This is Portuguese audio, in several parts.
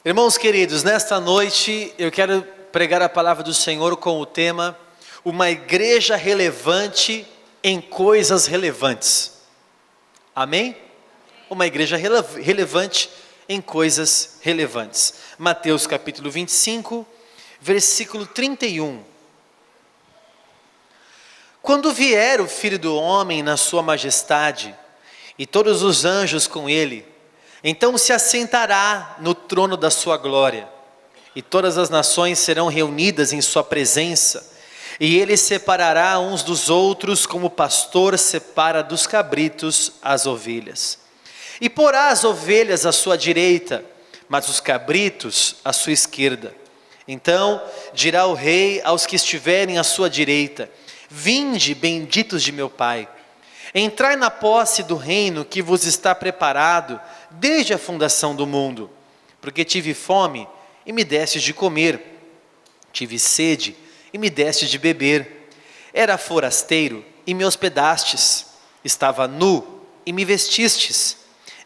Irmãos queridos, nesta noite eu quero pregar a palavra do Senhor com o tema uma igreja relevante em coisas relevantes. Amém? Uma igreja relevante em coisas relevantes. Mateus capítulo 25, versículo 31. Quando vier o Filho do Homem na sua majestade, e todos os anjos com ele, então se assentará no trono da sua glória, e todas as nações serão reunidas em sua presença, e ele separará uns dos outros, como o pastor separa dos cabritos as ovelhas. E porá as ovelhas à sua direita, mas os cabritos à sua esquerda. Então dirá o rei aos que estiverem à sua direita: vinde, benditos de meu Pai, entrai na posse do reino que vos está preparado desde a fundação do mundo. Porque tive fome e me destes de comer, tive sede e me destes de beber, era forasteiro e me hospedastes, estava nu e me vestistes,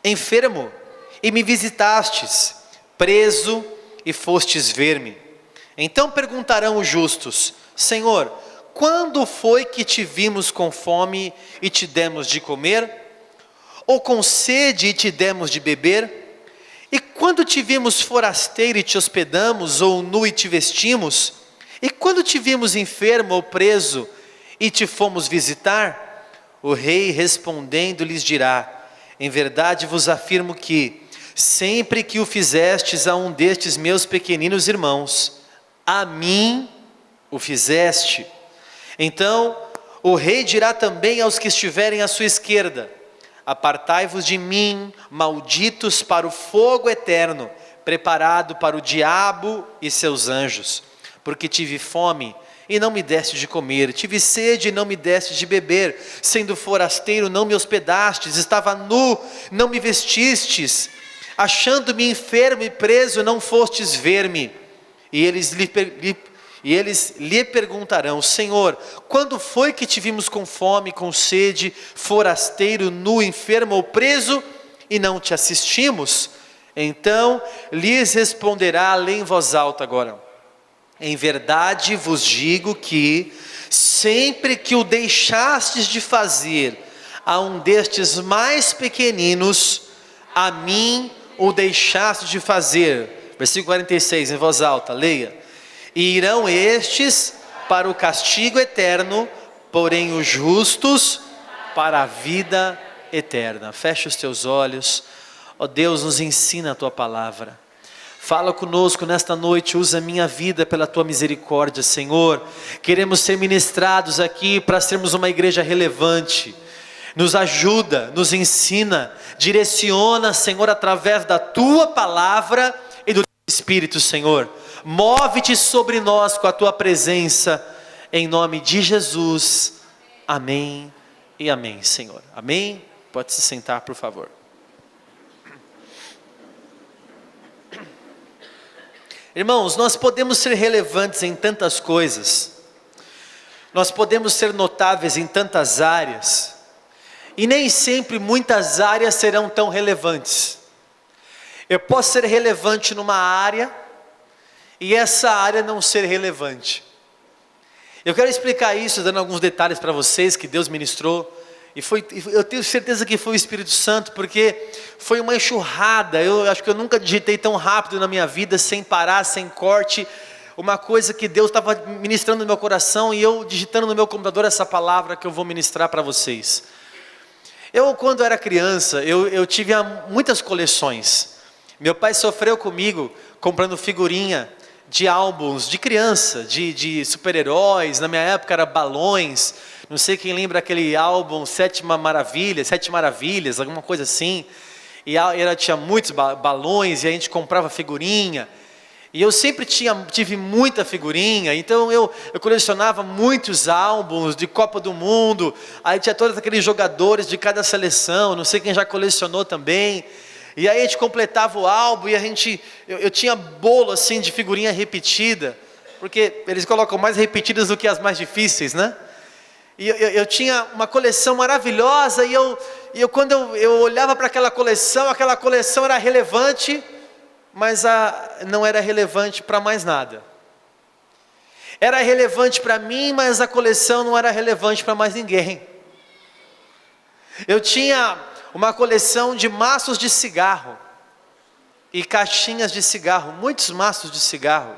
enfermo e me visitastes, preso e fostes ver-me. Então perguntarão os justos: Senhor, quando foi que te vimos com fome e te demos de comer? Ou com sede e te demos de beber? E quando te vimos forasteiro e te hospedamos, ou nu e te vestimos? E quando te vimos enfermo ou preso e te fomos visitar? O rei respondendo lhes dirá: em verdade vos afirmo que, sempre que o fizestes a um destes meus pequeninos irmãos, a mim o fizeste. Então o rei dirá também aos que estiverem à sua esquerda: apartai-vos de mim, malditos, para o fogo eterno, preparado para o diabo e seus anjos. Porque tive fome e não me deste de comer, tive sede e não me deste de beber, sendo forasteiro não me hospedastes, estava nu, não me vestistes, achando-me enfermo e preso, não fostes ver-me. E eles lhe perguntarão: Senhor, quando foi que te vimos com fome, com sede, forasteiro, nu, enfermo ou preso, e não te assistimos? Então lhes responderá, lê em voz alta agora: em verdade vos digo que, sempre que o deixastes de fazer a um destes mais pequeninos, a mim o deixastes de fazer. Versículo 46, em voz alta, leia: e irão estes para o castigo eterno, porém os justos para a vida eterna. Fecha os teus olhos. Ó Deus, nos ensina a tua palavra. Fala conosco nesta noite, usa a minha vida pela tua misericórdia, Senhor. Queremos ser ministrados aqui para sermos uma igreja relevante. Nos ajuda, nos ensina, direciona, Senhor, através da tua palavra e do teu Espírito, Senhor. Move-te sobre nós com a tua presença, em nome de Jesus. Amém e amém, Senhor. Amém? Pode se sentar, por favor. Irmãos, nós podemos ser relevantes em tantas coisas, nós podemos ser notáveis em tantas áreas, e nem sempre muitas áreas serão tão relevantes. Eu posso ser relevante numa área, e essa área não ser relevante. Eu quero explicar isso, dando alguns detalhes para vocês, que Deus ministrou, eu tenho certeza que foi o Espírito Santo, porque foi uma enxurrada. Eu acho que eu nunca digitei tão rápido na minha vida, sem parar, sem corte, uma coisa que Deus estava ministrando no meu coração, e eu digitando no meu computador essa palavra que eu vou ministrar para vocês. Quando era criança, eu tive muitas coleções. Meu pai sofreu comigo, comprando figurinha de álbuns de criança, de super-heróis. Na minha época era balões. Não sei quem lembra aquele álbum Sete Maravilhas, alguma coisa assim. E ela tinha muitos balões e a gente comprava figurinha. E eu sempre tive muita figurinha, então eu colecionava muitos álbuns de Copa do Mundo. Aí tinha todos aqueles jogadores de cada seleção, não sei quem já colecionou também. E aí a gente completava o álbum e eu tinha bolo assim de figurinha repetida, porque eles colocam mais repetidas do que as mais difíceis, né? E eu tinha uma coleção maravilhosa, quando eu olhava para aquela coleção era relevante, mas não era relevante para mais nada. Era relevante para mim, mas a coleção não era relevante para mais ninguém. Eu tinha uma coleção de maços de cigarro e caixinhas de cigarro, muitos maços de cigarro,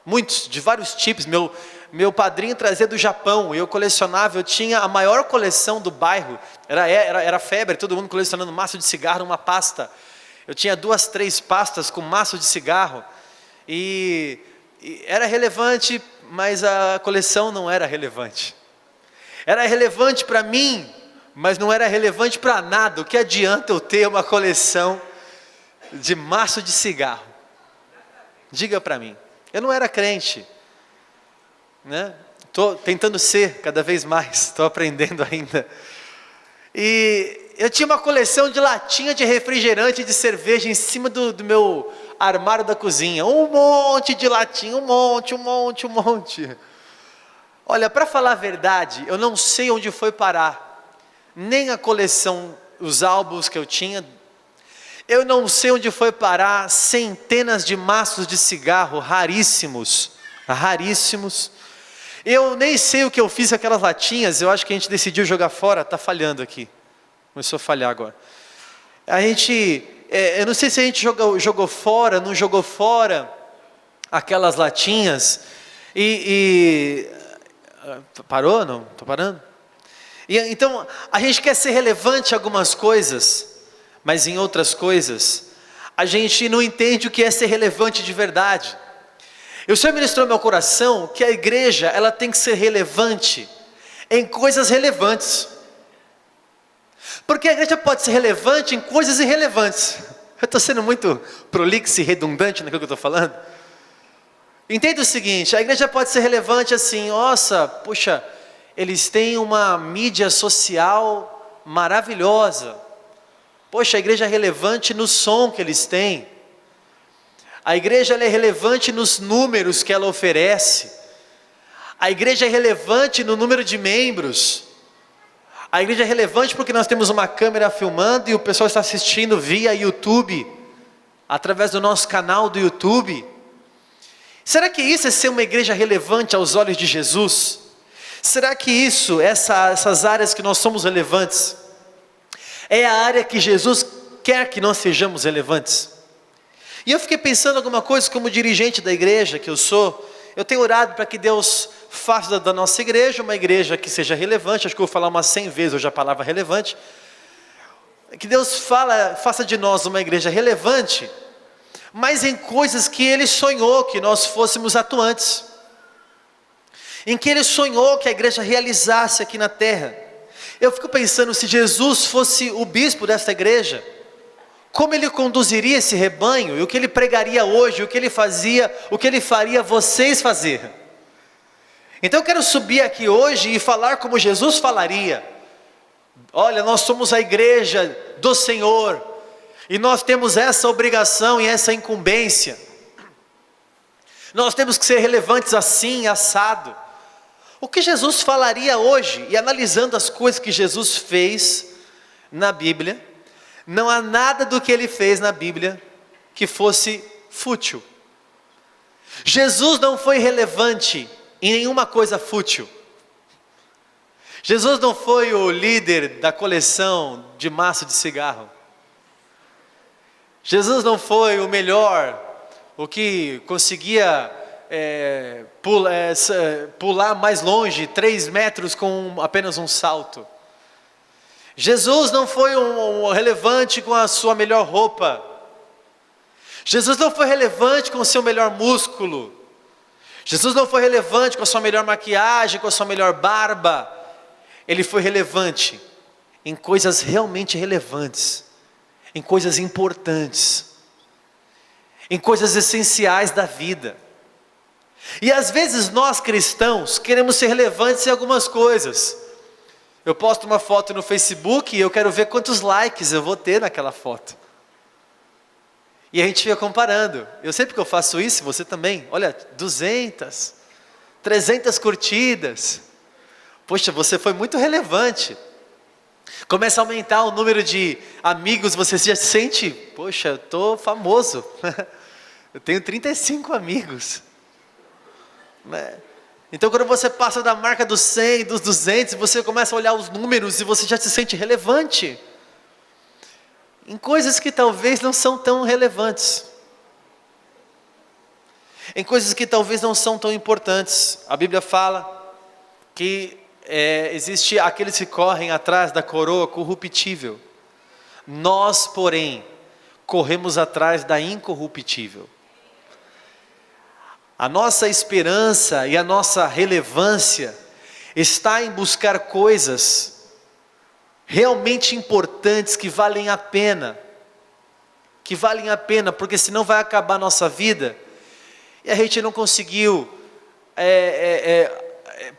muitos, de vários tipos. Meu padrinho trazia do Japão, e eu colecionava. Eu tinha a maior coleção do bairro, era febre, todo mundo colecionando maço de cigarro numa pasta. Eu tinha 2, 3 pastas com maço de cigarro, e era relevante, mas a coleção não era relevante. Era relevante para mim, mas não era relevante para nada. O que adianta eu ter uma coleção de maço de cigarro? Diga para mim. Eu não era crente, né? Estou tentando ser cada vez mais, estou aprendendo ainda. E eu tinha uma coleção de latinha de refrigerante e de cerveja em cima do meu armário da cozinha. Um monte de latinha, um monte. Olha, para falar a verdade, eu não sei onde foi parar. Nem a coleção, os álbuns que eu tinha. Eu não sei onde foi parar centenas de maços de cigarro raríssimos. Eu nem sei o que eu fiz com aquelas latinhas. Eu acho que a gente decidiu jogar fora. Está falhando aqui. Começou a falhar agora. Eu não sei se a gente jogou fora, não jogou fora aquelas latinhas. Parou? Não? Estou parando? Então, a gente quer ser relevante em algumas coisas, mas em outras coisas, a gente não entende o que é ser relevante de verdade. E o Senhor ministrou no meu coração que a igreja, ela tem que ser relevante em coisas relevantes. Porque a igreja pode ser relevante em coisas irrelevantes. Eu estou sendo muito prolixo e redundante naquilo que eu estou falando. Entenda o seguinte, a igreja pode ser relevante assim, nossa, puxa, eles têm uma mídia social maravilhosa. Poxa, a igreja é relevante no som que eles têm. A igreja ela é relevante nos números que ela oferece. A igreja é relevante no número de membros. A igreja é relevante porque nós temos uma câmera filmando e o pessoal está assistindo via YouTube, através do nosso canal do YouTube. Será que isso é ser uma igreja relevante aos olhos de Jesus? Será que essas áreas que nós somos relevantes, é a área que Jesus quer que nós sejamos relevantes? E eu fiquei pensando alguma coisa como dirigente da igreja que eu sou. Eu tenho orado para que Deus faça da nossa igreja uma igreja que seja relevante. Acho que eu vou falar umas 100 vezes hoje a palavra relevante. Que Deus faça de nós uma igreja relevante, mas em coisas que Ele sonhou que nós fôssemos atuantes. Em que Ele sonhou que a igreja realizasse aqui na terra. Eu fico pensando, se Jesus fosse o bispo desta igreja, como Ele conduziria esse rebanho, e o que Ele pregaria hoje, o que Ele fazia, o que Ele faria vocês fazer. Então eu quero subir aqui hoje e falar como Jesus falaria. Olha, nós somos a igreja do Senhor, e nós temos essa obrigação e essa incumbência. Nós temos que ser relevantes assim, assado. O que Jesus falaria hoje, e analisando as coisas que Jesus fez na Bíblia, não há nada do que Ele fez na Bíblia que fosse fútil. Jesus não foi relevante em nenhuma coisa fútil. Jesus não foi o líder da coleção de maço de cigarro. Jesus não foi o melhor, o que conseguia pular mais longe, 3 metros com apenas um salto. Jesus não foi um relevante com a sua melhor roupa. Jesus não foi relevante com o seu melhor músculo. Jesus não foi relevante com a sua melhor maquiagem, com a sua melhor barba. Ele foi relevante em coisas realmente relevantes, em coisas importantes, em coisas essenciais da vida. E às vezes nós cristãos queremos ser relevantes em algumas coisas. Eu posto uma foto no Facebook e eu quero ver quantos likes eu vou ter naquela foto. E a gente fica comparando. Eu sempre que eu faço isso, você também. Olha, 200, 300 curtidas. Poxa, você foi muito relevante. Começa a aumentar o número de amigos, você já se sente, poxa, eu estou famoso. Eu tenho 35 amigos. Né? Então quando você passa da marca dos 100, dos 200, você começa a olhar os números e você já se sente relevante. Em coisas que talvez não são tão relevantes. Em coisas que talvez não são tão importantes. A Bíblia fala que existe aqueles que correm atrás da coroa corruptível. Nós, porém, corremos atrás da incorruptível. A nossa esperança e a nossa relevância está em buscar coisas realmente importantes que valem a pena. Que valem a pena, porque senão vai acabar a nossa vida e a gente não conseguiu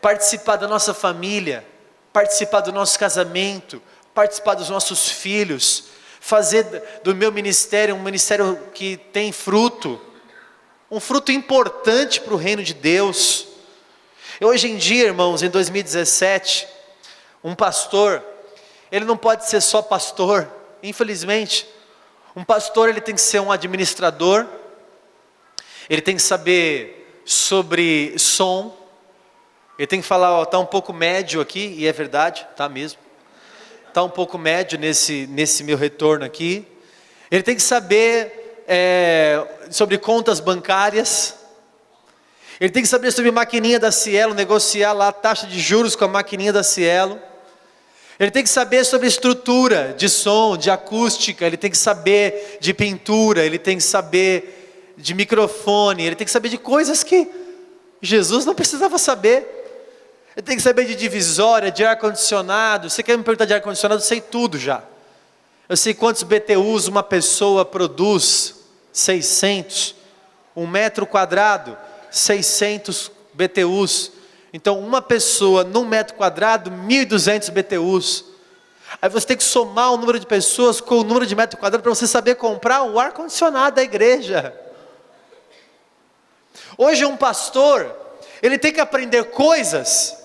participar da nossa família, participar do nosso casamento, participar dos nossos filhos, fazer do meu ministério um ministério que tem fruto, um fruto importante para o reino de Deus. E hoje em dia, irmãos, em 2017, um pastor, ele não pode ser só pastor, infelizmente. Um pastor, ele tem que ser um administrador, ele tem que saber sobre som, ele tem que falar, ó, tá um pouco médio aqui, e é verdade, tá mesmo. Tá um pouco médio nesse meu retorno aqui. Ele tem que saber sobre contas bancárias. Ele tem que saber sobre maquininha da Cielo, negociar lá a taxa de juros com a maquininha da Cielo. Ele tem que saber sobre estrutura de som, de acústica. Ele tem que saber de pintura. Ele tem que saber de microfone. Ele tem que saber de coisas que Jesus não precisava saber. Ele tem que saber de divisória, de ar-condicionado. Você quer me perguntar de ar-condicionado? Eu sei tudo já. Eu sei quantos BTUs uma pessoa produz. 600. 1 metro quadrado, 600 BTUs. Então uma pessoa num metro quadrado, 1.200 BTUs. Aí você tem que somar o número de pessoas com o número de metro quadrado para você saber comprar o ar-condicionado da igreja. Hoje um pastor, ele tem que aprender coisas.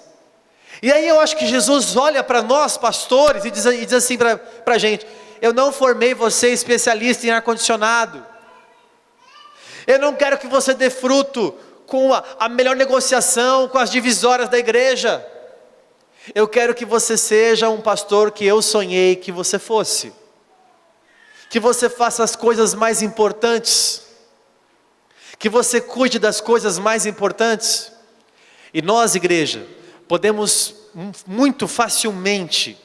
E aí eu acho que Jesus olha para nós pastores e diz assim para a gente: eu não formei você especialista em ar-condicionado. Eu não quero que você dê fruto com a melhor negociação, com as divisórias da igreja. Eu quero que você seja um pastor que eu sonhei que você fosse. Que você faça as coisas mais importantes. Que você cuide das coisas mais importantes. E nós, igreja, podemos muito facilmente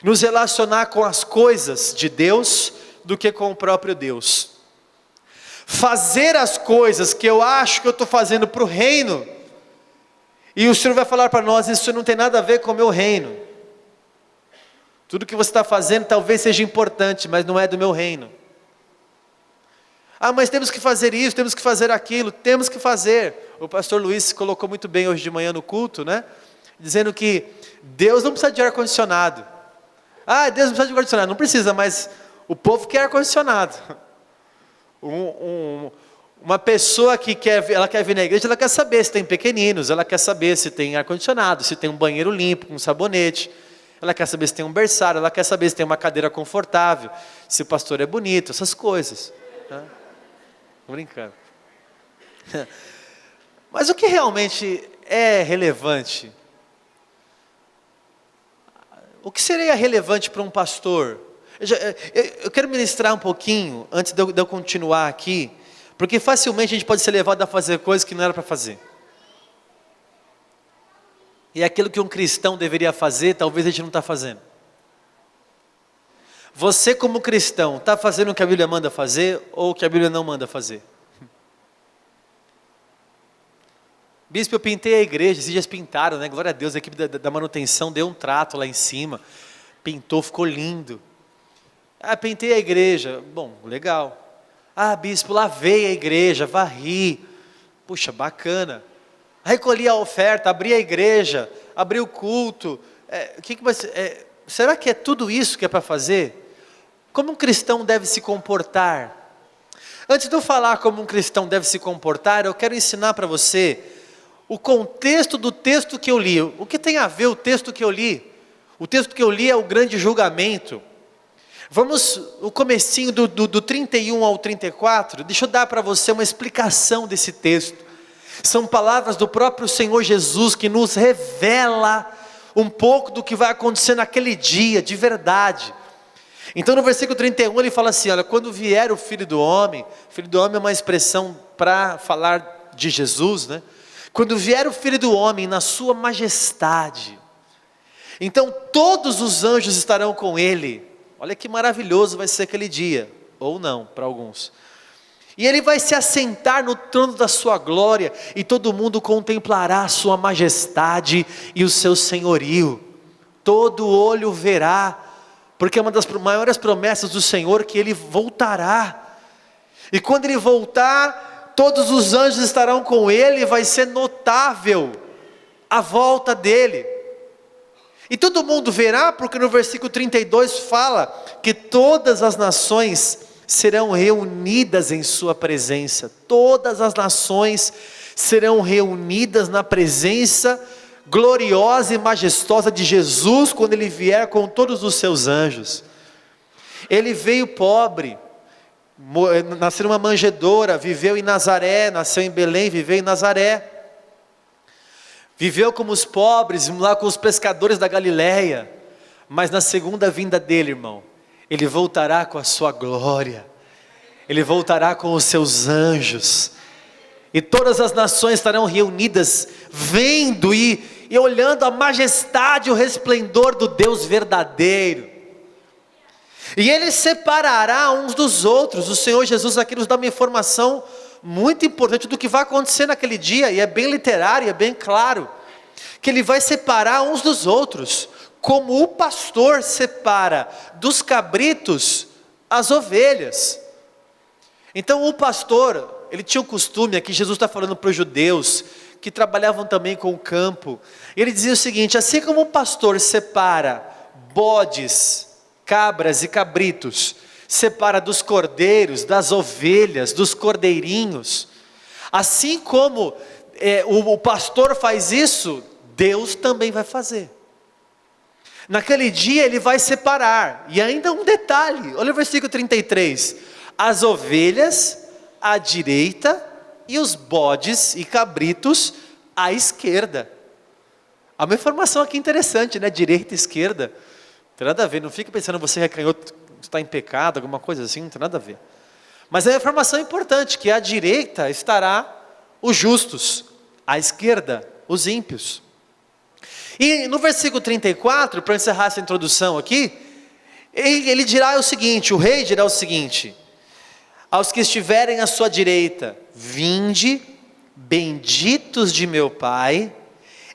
nos relacionar com as coisas de Deus do que com o próprio Deus. Fazer as coisas que eu acho que eu estou fazendo para o reino, e o Senhor vai falar para nós: isso não tem nada a ver com o meu reino. Tudo que você está fazendo talvez seja importante, mas não é do meu reino. Ah, mas temos que fazer isso, temos que fazer aquilo, temos que fazer. O pastor Luiz colocou muito bem hoje de manhã no culto, né? Dizendo que Deus não precisa de ar-condicionado. Ah, Deus não precisa de ar-condicionado. Não precisa, mas o povo quer ar-condicionado. Uma pessoa que ela quer vir na igreja, ela quer saber se tem pequeninos, ela quer saber se tem ar-condicionado, se tem um banheiro limpo, com sabonete, ela quer saber se tem um berçário, ela quer saber se tem uma cadeira confortável, se o pastor é bonito, essas coisas. Né? Tô brincando. Mas o que realmente é relevante? O que seria relevante para um pastor? Eu quero ministrar um pouquinho, antes de eu continuar aqui, porque facilmente a gente pode ser levado a fazer coisas que não era para fazer. E aquilo que um cristão deveria fazer, talvez a gente não está fazendo. Você como cristão, está fazendo o que a Bíblia manda fazer, ou o que a Bíblia não manda fazer? Bispo, eu pintei a igreja, esses dias pintaram, né? Glória a Deus, a equipe da manutenção deu um trato lá em cima, pintou, ficou lindo. Ah, pintei a igreja, bom, legal. Ah, bispo, lavei a igreja, varri, puxa, bacana. Recolhi a oferta, abri a igreja, abri o culto. Será que é tudo isso que é para fazer? Como um cristão deve se comportar? Antes de eu falar como um cristão deve se comportar, eu quero ensinar para você o contexto do texto que eu li. O que tem a ver o texto que eu li? O texto que eu li é o grande julgamento. Vamos, o comecinho do 31 ao 34, deixa eu dar para você uma explicação desse texto. São palavras do próprio Senhor Jesus que nos revela um pouco do que vai acontecer naquele dia, de verdade. Então no versículo 31 ele fala assim, olha, quando vier o Filho do Homem é uma expressão para falar de Jesus, né? Quando vier o Filho do Homem na sua majestade, então todos os anjos estarão com ele. Olha que maravilhoso vai ser aquele dia, ou não, para alguns. E ele vai se assentar no trono da sua glória, e todo mundo contemplará a sua majestade e o seu senhorio. Todo olho verá, porque é uma das maiores promessas do Senhor que ele voltará. E quando ele voltar, todos os anjos estarão com ele, e vai ser notável a volta dele. E todo mundo verá, porque no versículo 32 fala que todas as nações serão reunidas em sua presença. Todas as nações serão reunidas na presença gloriosa e majestosa de Jesus, quando ele vier com todos os seus anjos. Ele veio pobre, nasceu numa manjedoura, viveu em Nazaré, nasceu em Belém, viveu em Nazaré. Viveu como os pobres, lá com os pescadores da Galileia. Mas na segunda vinda dele, irmão, ele voltará com a sua glória. Ele voltará com os seus anjos. E todas as nações estarão reunidas, vendo e olhando a majestade e o resplendor do Deus verdadeiro. E ele separará uns dos outros. O Senhor Jesus aqui nos dá uma informação muito importante do que vai acontecer naquele dia, e é bem literário, é bem claro, que ele vai separar uns dos outros, como o pastor separa dos cabritos as ovelhas. Então o pastor, ele tinha o costume, aqui Jesus está falando para os judeus, que trabalhavam também com o campo, ele dizia o seguinte, assim como o pastor separa bodes, cabras e cabritos, separa dos cordeiros, das ovelhas, dos cordeirinhos, assim como o pastor faz isso, Deus também vai fazer. Naquele dia ele vai separar, e ainda um detalhe, olha o versículo 33, as ovelhas à direita, e os bodes e cabritos à esquerda. Há uma informação aqui interessante, né? Direita e esquerda, não tem nada a ver, não fica pensando você que é canhoto, está em pecado, alguma coisa assim, não tem nada a ver. Mas é uma informação importante, que à direita estará os justos, à esquerda os ímpios. E no versículo 34, para encerrar essa introdução aqui, ele dirá o seguinte, o rei dirá o seguinte, aos que estiverem à sua direita, vinde, benditos de meu Pai,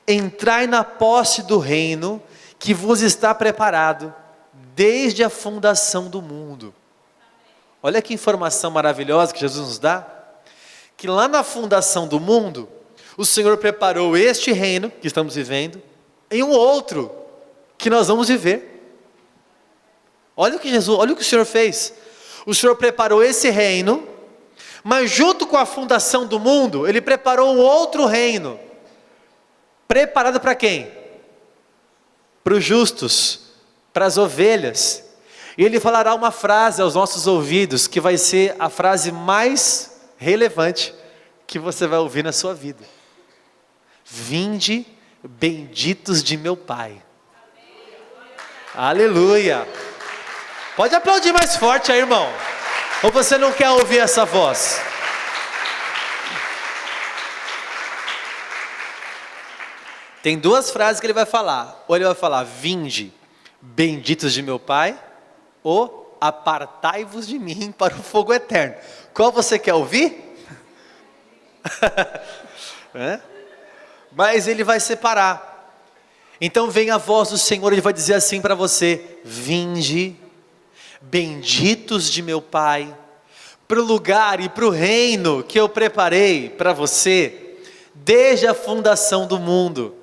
entrai na posse do reino que vos está preparado desde a fundação do mundo. Olha que informação maravilhosa que Jesus nos dá, que lá na fundação do mundo, o Senhor preparou este reino que estamos vivendo, em um outro que nós vamos viver. Olha o que o Senhor fez. O Senhor preparou esse reino, mas junto com a fundação do mundo, Ele preparou um outro reino, preparado para quem? Para os justos, para as ovelhas. E Ele falará uma frase aos nossos ouvidos, que vai ser a frase mais relevante que você vai ouvir na sua vida. Vinde, benditos de meu Pai. Aleluia. Pode aplaudir mais forte aí, irmão. Ou você não quer ouvir essa voz? Tem duas frases que ele vai falar. Ou ele vai falar, vinde, benditos de meu Pai, ou apartai-vos de mim para o fogo eterno. Qual você quer ouvir? Mas ele vai separar. Então vem a voz do Senhor, ele vai dizer assim para você, vinde, benditos de meu Pai, para o lugar e para o reino que eu preparei para você, desde a fundação do mundo.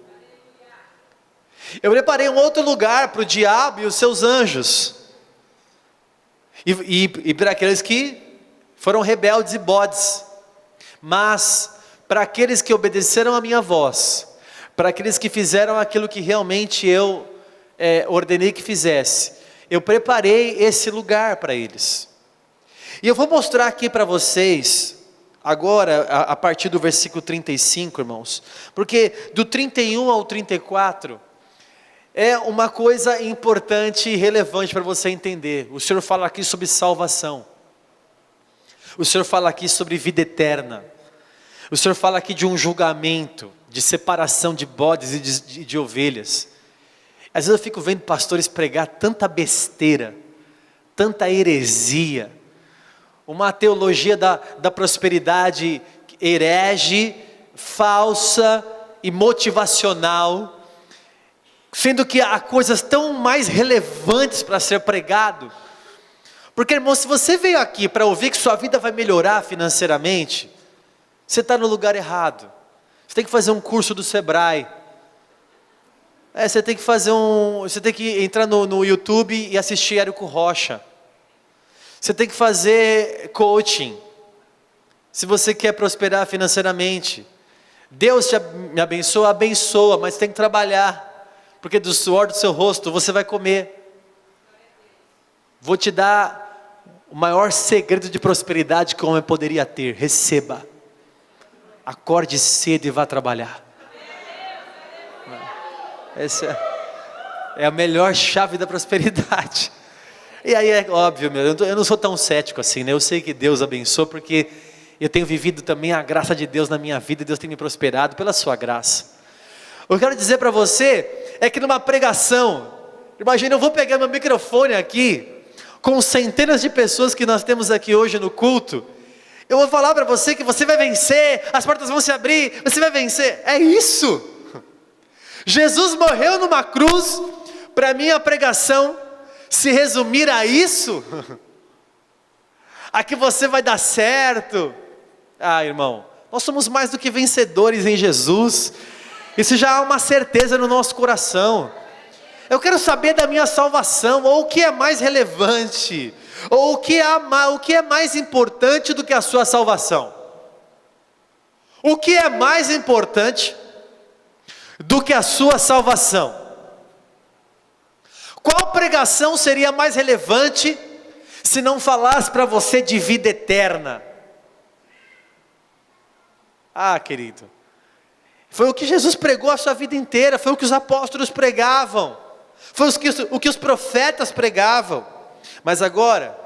Eu preparei um outro lugar para o diabo e os seus anjos, e para aqueles que foram rebeldes e bodes, mas para aqueles que obedeceram a minha voz, para aqueles que fizeram aquilo que realmente eu ordenei que fizesse, eu preparei esse lugar para eles. E eu vou mostrar aqui para vocês, agora, a partir do versículo 35, irmãos, porque do 31 ao 34, é uma coisa importante e relevante para você entender. O Senhor fala aqui sobre salvação. O Senhor fala aqui sobre vida eterna. O Senhor fala aqui de um julgamento, de separação de bodes e de ovelhas. Às vezes eu fico vendo pastores pregar tanta besteira, tanta heresia, uma teologia da prosperidade herege, falsa e motivacional, sendo que há coisas tão mais relevantes para ser pregado. Porque, irmão, se você veio aqui para ouvir que sua vida vai melhorar financeiramente, você está no lugar errado. Você tem que fazer um curso do Sebrae. Você tem que entrar no YouTube e assistir Érico Rocha. Você tem que fazer coaching, se você quer prosperar financeiramente. Deus me abençoa, mas tem que trabalhar, porque do suor do seu rosto você vai comer. Vou te dar o maior segredo de prosperidade que o homem poderia ter: receba. Acorde cedo e vá trabalhar. Essa é a melhor chave da prosperidade. E aí é óbvio, eu não sou tão cético assim, né? Eu sei que Deus abençoa, porque eu tenho vivido também a graça de Deus na minha vida, e Deus tem me prosperado pela sua graça. O que eu quero dizer para você é que numa pregação, imagina, eu vou pegar meu microfone aqui, com centenas de pessoas que nós temos aqui hoje no culto, eu vou falar para você que você vai vencer, as portas vão se abrir, você vai vencer. É isso. Jesus morreu numa cruz, para minha pregação se resumir a isso, a que você vai dar certo. Irmão, nós somos mais do que vencedores em Jesus, isso já há uma certeza no nosso coração. Eu quero saber da minha salvação, ou o que é mais relevante, ou o que é mais importante do que a sua salvação. O que é mais importante do que a sua salvação? Qual pregação seria mais relevante se não falasse para você de vida eterna? Querido, foi o que Jesus pregou a sua vida inteira, foi o que os apóstolos pregavam, foi o que os profetas pregavam. Mas agora,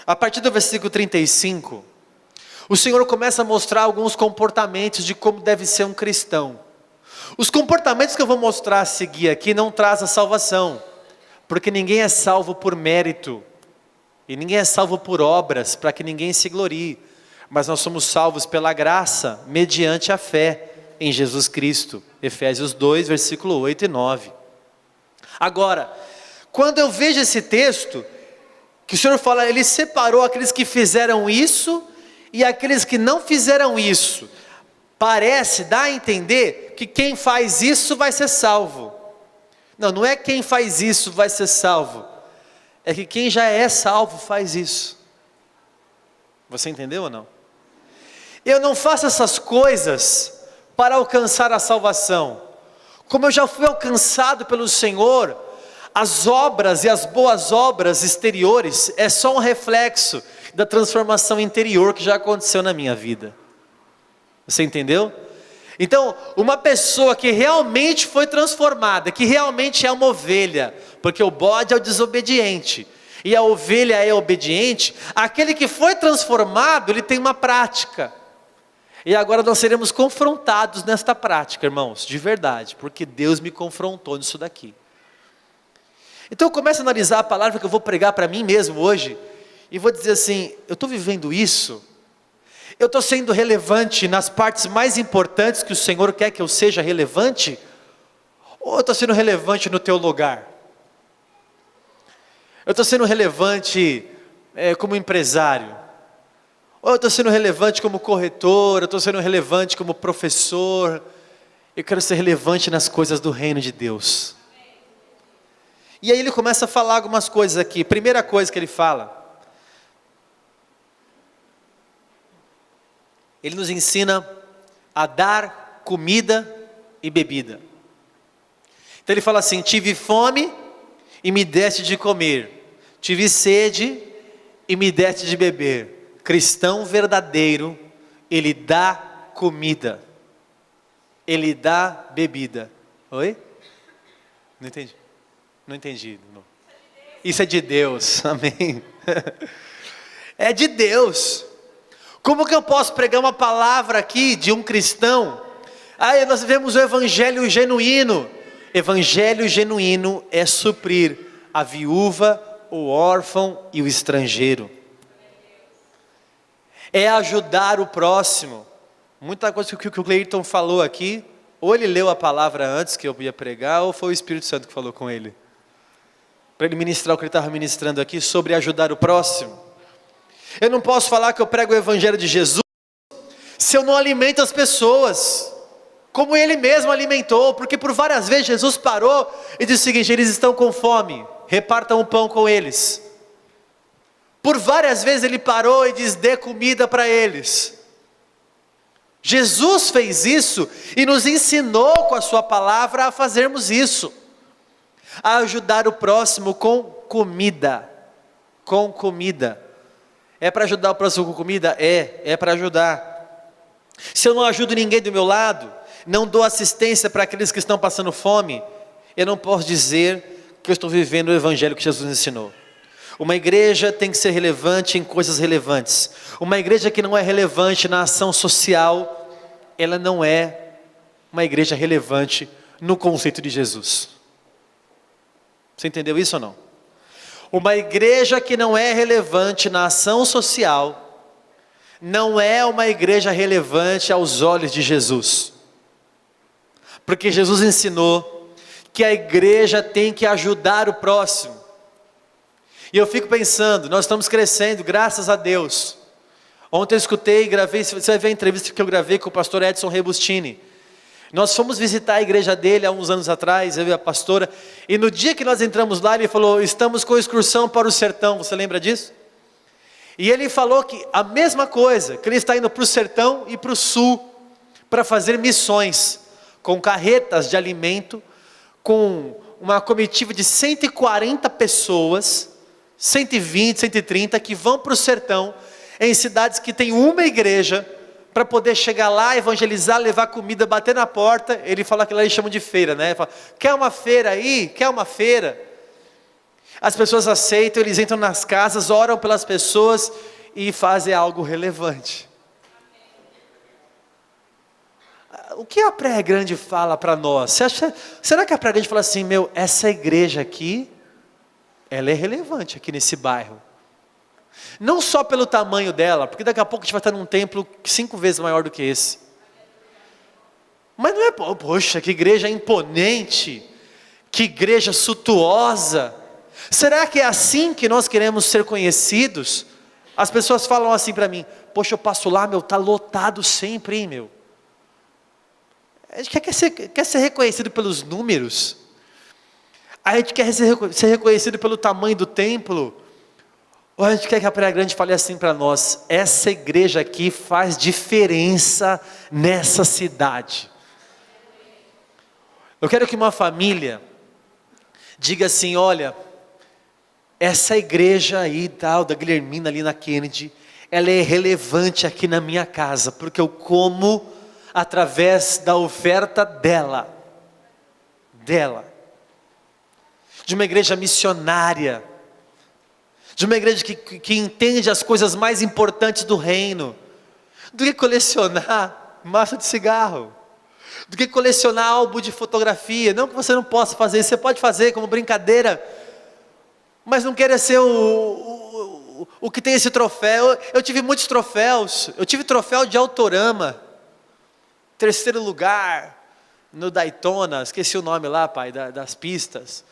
a partir do versículo 35, o Senhor começa a mostrar alguns comportamentos de como deve ser um cristão. Os comportamentos que eu vou mostrar a seguir aqui não trazem a salvação, porque ninguém é salvo por mérito, e ninguém é salvo por obras, para que ninguém se glorie, mas nós somos salvos pela graça, mediante a fé em Jesus Cristo. Efésios 2, versículo 8 e 9. Agora, quando eu vejo esse texto, que o Senhor fala, Ele separou aqueles que fizeram isso, e aqueles que não fizeram isso, dá a entender que quem faz isso vai ser salvo. Não é quem faz isso vai ser salvo, é que quem já é salvo faz isso. Você entendeu ou não? Eu não faço essas coisas para alcançar a salvação. Como eu já fui alcançado pelo Senhor, as obras e as boas obras exteriores é só um reflexo da transformação interior que já aconteceu na minha vida. Você entendeu? Então, uma pessoa que realmente foi transformada, que realmente é uma ovelha, porque o bode é o desobediente, e a ovelha é obediente, aquele que foi transformado, ele tem uma prática, e agora nós seremos confrontados nesta prática, irmãos, de verdade, porque Deus me confrontou nisso daqui. Então eu começo a analisar a palavra que eu vou pregar para mim mesmo hoje, e vou dizer assim, eu estou vivendo isso? Eu estou sendo relevante nas partes mais importantes que o Senhor quer que eu seja relevante? Ou eu estou sendo relevante no teu lugar? Eu estou sendo relevante como empresário? Ou eu estou sendo relevante como corretor? Eu estou sendo relevante como professor? Eu quero ser relevante nas coisas do reino de Deus. E aí ele começa a falar algumas coisas aqui. Primeira coisa que ele fala, ele nos ensina a dar comida e bebida. Então ele fala assim, tive fome e me deste de comer, tive sede e me deste de beber. Cristão verdadeiro, ele dá comida, ele dá bebida. Oi? Não entendi. Não entendi. Não. Isso é de Deus, amém. É de Deus. Como que eu posso pregar uma palavra aqui de um cristão? Nós vivemos o evangelho genuíno. Evangelho genuíno é suprir a viúva, o órfão e o estrangeiro. É ajudar o próximo. Muita coisa que o Cleiton falou aqui, ou ele leu a palavra antes que eu ia pregar, ou foi o Espírito Santo que falou com ele. Para ele ministrar o que ele estava ministrando aqui sobre ajudar o próximo. Eu não posso falar que eu prego o evangelho de Jesus se eu não alimento as pessoas como ele mesmo alimentou, porque por várias vezes Jesus parou e disse o seguinte: eles estão com fome, repartam o pão com eles. Por várias vezes ele parou e disse: dê comida para eles. Jesus fez isso e nos ensinou com a sua palavra a fazermos isso, a ajudar o próximo com comida. Com comida. É para ajudar o próximo com comida? É para ajudar. Se eu não ajudo ninguém do meu lado, não dou assistência para aqueles que estão passando fome, eu não posso dizer que eu estou vivendo o evangelho que Jesus ensinou. Uma igreja tem que ser relevante em coisas relevantes. Uma igreja que não é relevante na ação social, ela não é uma igreja relevante no conceito de Jesus. Você entendeu isso ou não? Uma igreja que não é relevante na ação social, não é uma igreja relevante aos olhos de Jesus. Porque Jesus ensinou que a igreja tem que ajudar o próximo. E eu fico pensando, nós estamos crescendo, graças a Deus. Ontem eu escutei e gravei, você vai ver a entrevista que eu gravei com o pastor Edson Rebustini. Nós fomos visitar a igreja dele há uns anos atrás, eu e a pastora, e no dia que nós entramos lá, ele falou: estamos com excursão para o sertão, você lembra disso? E ele falou que a mesma coisa, que ele está indo para o sertão e para o sul, para fazer missões, com carretas de alimento, com uma comitiva de 140 pessoas, 120, 130, que vão para o sertão, em cidades que tem uma igreja, para poder chegar lá, evangelizar, levar comida, bater na porta. Ele fala que lá eles chamam de feira, né? Ele fala: quer uma feira aí? Quer uma feira? As pessoas aceitam, eles entram nas casas, oram pelas pessoas e fazem algo relevante. O que a Praia Grande fala para nós? Será que a Praia Grande fala assim: essa igreja aqui, ela é relevante aqui nesse bairro? Não só pelo tamanho dela, porque daqui a pouco a gente vai estar num templo 5 vezes maior do que esse. Mas não é, poxa, que igreja imponente, que igreja suntuosa. Será que é assim que nós queremos ser conhecidos? As pessoas falam assim para mim: poxa, eu passo lá, está lotado sempre, hein, A gente quer ser reconhecido pelos números. A gente quer ser reconhecido pelo tamanho do templo. Ou a gente quer que a Praia Grande fale assim para nós: essa igreja aqui faz diferença nessa cidade. Eu quero que uma família diga assim: olha, essa igreja aí tal, da Guilhermina ali na Kennedy, ela é relevante aqui na minha casa, porque eu como através da oferta dela. De uma igreja missionária, de uma igreja que entende as coisas mais importantes do reino, do que colecionar massa de cigarro, do que colecionar álbum de fotografia. Não que você não possa fazer isso, você pode fazer como brincadeira, mas não queira ser o que tem esse troféu. Eu tive muitos troféus. Eu tive troféu de Autorama, 3º lugar no Daytona, esqueci o nome lá, pai, das pistas.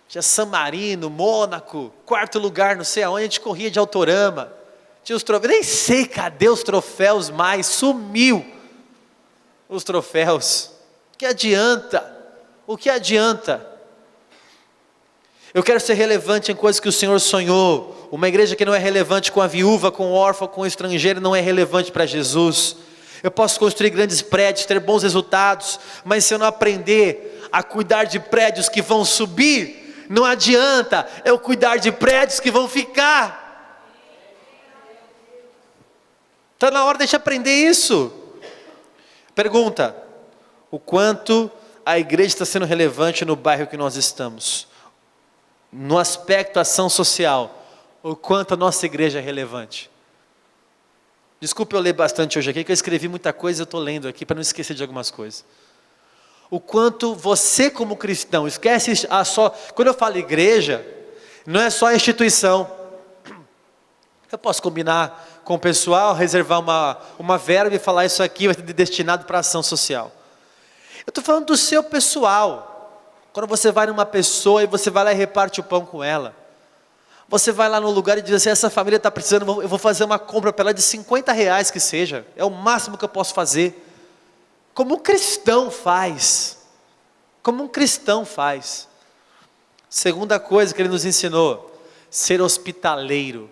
Tinha San Marino, Mônaco, 4º lugar, não sei aonde, a gente corria de Autorama. Tinha os troféus, nem sei cadê os troféus mais, sumiu os troféus. O que adianta? O que adianta? Eu quero ser relevante em coisas que o Senhor sonhou. Uma igreja que não é relevante com a viúva, com o órfão, com o estrangeiro, não é relevante para Jesus. Eu posso construir grandes prédios, ter bons resultados, mas se eu não aprender a cuidar de prédios que vão subir, Não adianta eu cuidar de prédios que vão ficar. Está na hora de a gente aprender isso. Pergunta: o quanto a igreja está sendo relevante no bairro que nós estamos? No aspecto ação social, o quanto a nossa igreja é relevante? Desculpe eu ler bastante hoje aqui, que eu escrevi muita coisa, eu estou lendo aqui para não esquecer de algumas coisas. O quanto você como cristão, esquece só, quando eu falo igreja, não é só a instituição. Eu posso combinar com o pessoal, reservar uma verba e falar isso aqui vai ser destinado para ação social. Eu estou falando do seu pessoal. Quando você vai numa pessoa e você vai lá e reparte o pão com ela. Você vai lá no lugar e diz assim: essa família está precisando, eu vou fazer uma compra para ela de R$50 que seja. É o máximo que eu posso fazer. Como um cristão faz. Como um cristão faz. Segunda coisa que ele nos ensinou: ser hospitaleiro.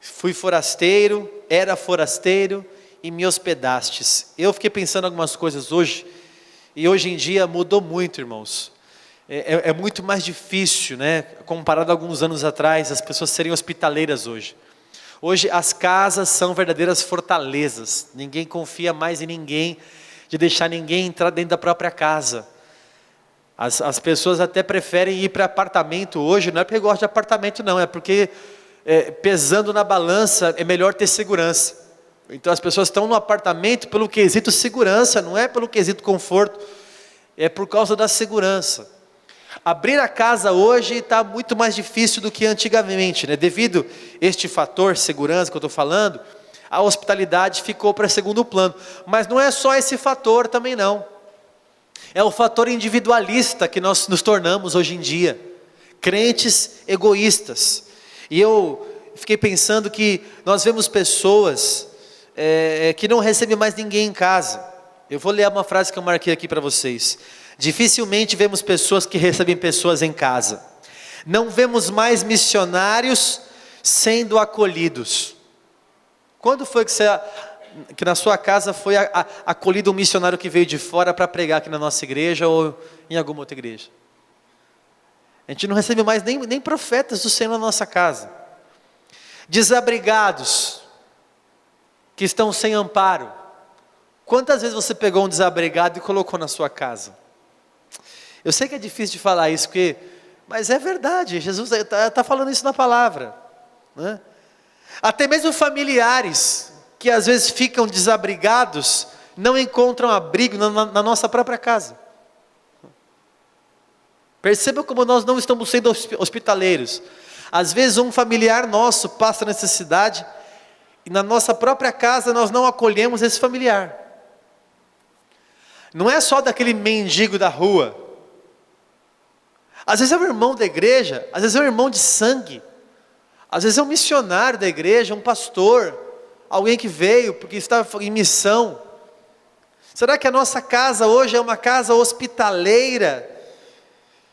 Fui forasteiro, era forasteiro e me hospedastes. Eu fiquei pensando algumas coisas hoje, e hoje em dia mudou muito, irmãos. É muito mais difícil, né? Comparado a alguns anos atrás, as pessoas serem hospitaleiras hoje. Hoje as casas são verdadeiras fortalezas. Ninguém confia mais em ninguém, de deixar ninguém entrar dentro da própria casa. As pessoas até preferem ir para apartamento hoje, não é porque gostam de apartamento não, é porque pesando na balança é melhor ter segurança. Então as pessoas estão no apartamento pelo quesito segurança, não é pelo quesito conforto, é por causa da segurança. Abrir a casa hoje está muito mais difícil do que antigamente, né? Devido a este fator segurança que eu estou falando, a hospitalidade ficou para segundo plano. Mas não é só esse fator também não. É o fator individualista que nós nos tornamos hoje em dia. Crentes egoístas. E eu fiquei pensando que nós vemos pessoas que não recebem mais ninguém em casa. Eu vou ler uma frase que eu marquei aqui para vocês. Dificilmente vemos pessoas que recebem pessoas em casa. Não vemos mais missionários sendo acolhidos. Quando foi que na sua casa foi acolhido um missionário que veio de fora para pregar aqui na nossa igreja ou em alguma outra igreja? A gente não recebe mais nem profetas do Senhor na nossa casa. Desabrigados, que estão sem amparo. Quantas vezes você pegou um desabrigado e colocou na sua casa? Eu sei que é difícil de falar isso, mas é verdade, Jesus está falando isso na palavra, né? Até mesmo familiares, que às vezes ficam desabrigados, não encontram abrigo na nossa própria casa. Perceba como nós não estamos sendo hospitaleiros. Às vezes um familiar nosso passa necessidade, e na nossa própria casa nós não acolhemos esse familiar. Não é só daquele mendigo da rua. Às vezes é um irmão da igreja, às vezes é um irmão de sangue, às vezes é um missionário da igreja, um pastor, alguém que veio porque estava em missão. Será que a nossa casa hoje é uma casa hospitaleira?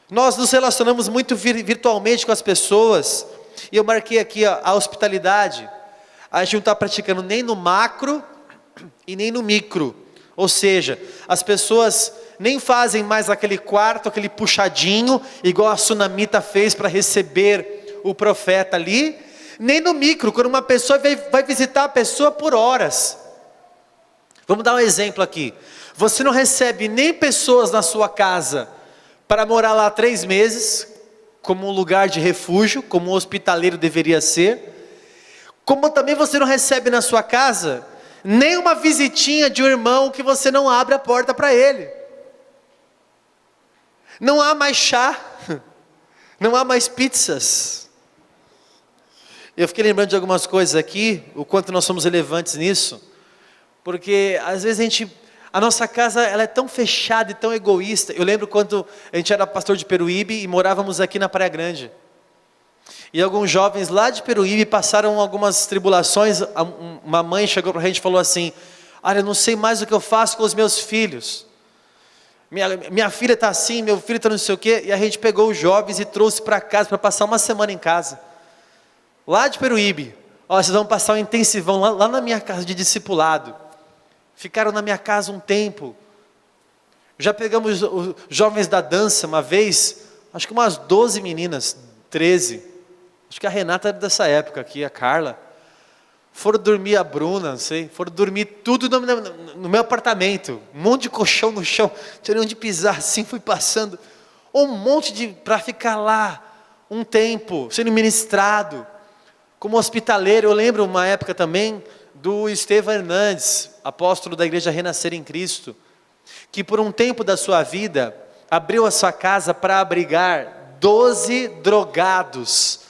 Nós nos relacionamos muito virtualmente com as pessoas, e eu marquei aqui a hospitalidade. A gente não está praticando nem no macro e nem no micro. Ou seja, as pessoas nem fazem mais aquele quarto, aquele puxadinho, igual a sunamita fez para receber o profeta ali, nem no micro, quando uma pessoa vai visitar a pessoa por horas. Vamos dar um exemplo aqui. Você não recebe nem pessoas na sua casa para morar lá 3 meses, como um lugar de refúgio, como um hospitaleiro deveria ser, como também você não recebe na sua casa nem uma visitinha de um irmão que você não abre a porta para ele. Não há mais chá, não há mais pizzas. Eu fiquei lembrando de algumas coisas aqui, o quanto nós somos relevantes nisso, porque às vezes a nossa casa ela é tão fechada e tão egoísta. Eu lembro quando a gente era pastor de Peruíbe e morávamos aqui na Praia Grande. E alguns jovens lá de Peruíbe passaram algumas tribulações. Uma mãe chegou para a gente e falou assim: olha, eu não sei mais o que eu faço com os meus filhos. Minha filha está assim, meu filho está não sei o quê. E a gente pegou os jovens e trouxe para casa, para passar uma semana em casa. Lá de Peruíbe. Ó, vocês vão passar um intensivão lá na minha casa de discipulado. Ficaram na minha casa um tempo. Já pegamos os jovens da dança uma vez acho que umas 12 meninas, 13, acho que a Renata é dessa época aqui, a Carla, foram dormir, a Bruna, não sei, foram dormir tudo no meu apartamento, um monte de colchão no chão, não tinha nem onde pisar, assim, fui passando, um monte para ficar lá, um tempo, sendo ministrado, como hospitaleiro. Eu lembro uma época também, do Estevão Hernandes, apóstolo da igreja Renascer em Cristo, que por um tempo da sua vida, abriu a sua casa para abrigar 12 drogados.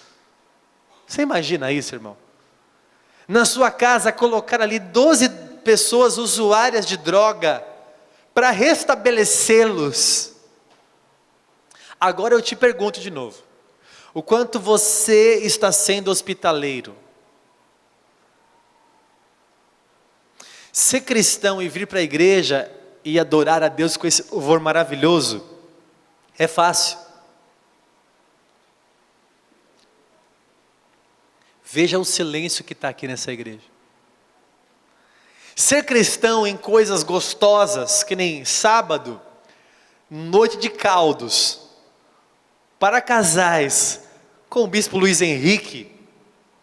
Você imagina isso, irmão? Na sua casa colocar ali 12 pessoas usuárias de droga, para restabelecê-los. Agora eu te pergunto de novo, o quanto você está sendo hospitaleiro? Ser cristão e vir para a igreja e adorar a Deus com esse louvor maravilhoso, é fácil. Veja o silêncio que está aqui nessa igreja. Ser cristão em coisas gostosas, que nem sábado, noite de caldos, para casais, com o bispo Luiz Henrique.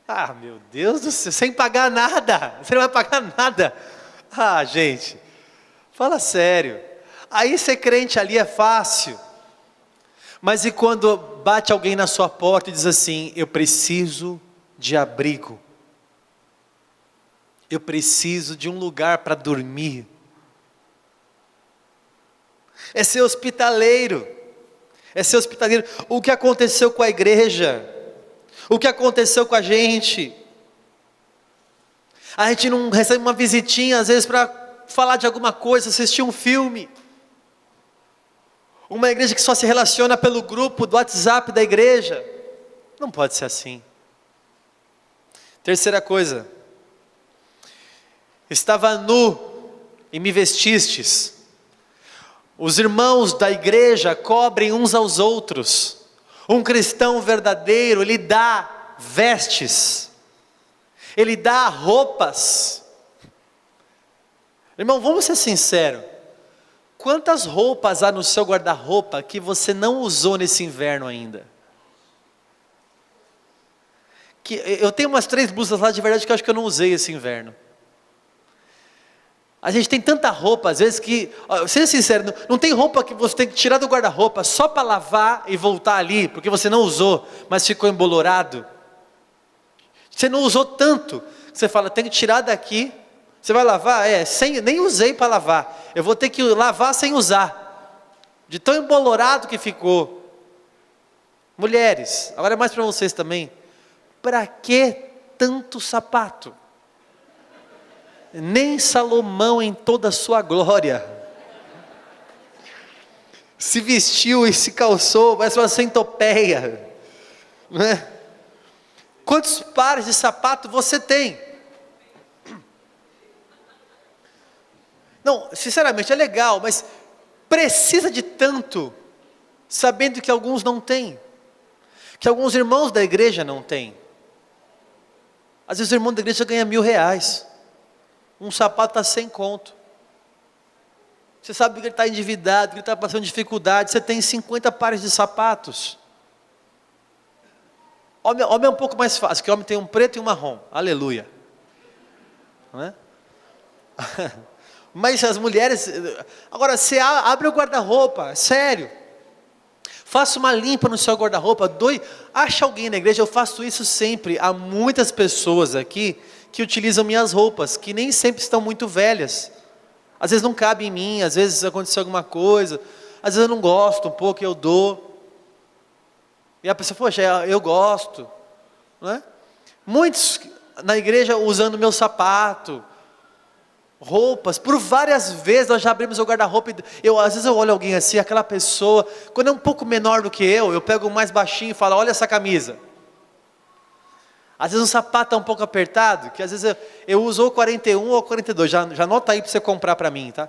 Ah, meu Deus do céu, sem pagar nada, você não vai pagar nada. Ah, gente, fala sério. Aí ser crente ali é fácil. Mas e quando bate alguém na sua porta e diz assim: eu preciso de abrigo, eu preciso de um lugar para dormir. É ser hospitaleiro, é ser hospitaleiro. O que aconteceu com a igreja, o que aconteceu com a gente não recebe uma visitinha às vezes para falar de alguma coisa, assistir um filme. Uma igreja que só se relaciona pelo grupo do WhatsApp da igreja, não pode ser assim. Terceira coisa, estava nu e me vestistes. Os irmãos da igreja cobrem uns aos outros. Um cristão verdadeiro, ele dá vestes, ele dá roupas. Irmão, vamos ser sinceros, quantas roupas há no seu guarda-roupa que você não usou nesse inverno ainda? Eu tenho umas 3 blusas lá de verdade que eu acho que eu não usei esse inverno. A gente tem tanta roupa às vezes que, seja sincero, não tem roupa que você tem que tirar do guarda-roupa só para lavar e voltar ali, porque você não usou, mas ficou embolorado. Você não usou tanto, você fala, tem que tirar daqui. Você vai lavar? Nem usei para lavar, eu vou ter que lavar sem usar, de tão embolorado que ficou. Mulheres, agora é mais para vocês também. Para que tanto sapato? Nem Salomão em toda a sua glória se vestiu e se calçou, parece uma centopeia, não é? Quantos pares de sapato você tem? Não, sinceramente é legal, mas precisa de tanto, sabendo que alguns não têm, que alguns irmãos da igreja não têm. Às vezes o irmão da igreja ganha R$1.000, um sapato está 100 conto. Você sabe que ele está endividado, que ele está passando dificuldade, você tem 50 pares de sapatos. Homem é um pouco mais fácil, porque homem tem um preto e um marrom, aleluia. Não é? Mas as mulheres, agora você abre o guarda-roupa, sério. Faça uma limpa no seu guarda-roupa, acha alguém na igreja, eu faço isso sempre. Há muitas pessoas aqui que utilizam minhas roupas, que nem sempre estão muito velhas. Às vezes não cabe em mim, às vezes aconteceu alguma coisa, às vezes eu não gosto um pouco, eu dou. E a pessoa, poxa, eu gosto. Não é? Muitos na igreja usando meu sapato, roupas, por várias vezes nós já abrimos o guarda-roupa, às vezes eu olho alguém assim, aquela pessoa, quando é um pouco menor do que eu pego o mais baixinho e falo, olha essa camisa. Às vezes o sapato está um pouco apertado, que às vezes eu uso ou 41 ou 42, já anota aí para você comprar para mim, tá?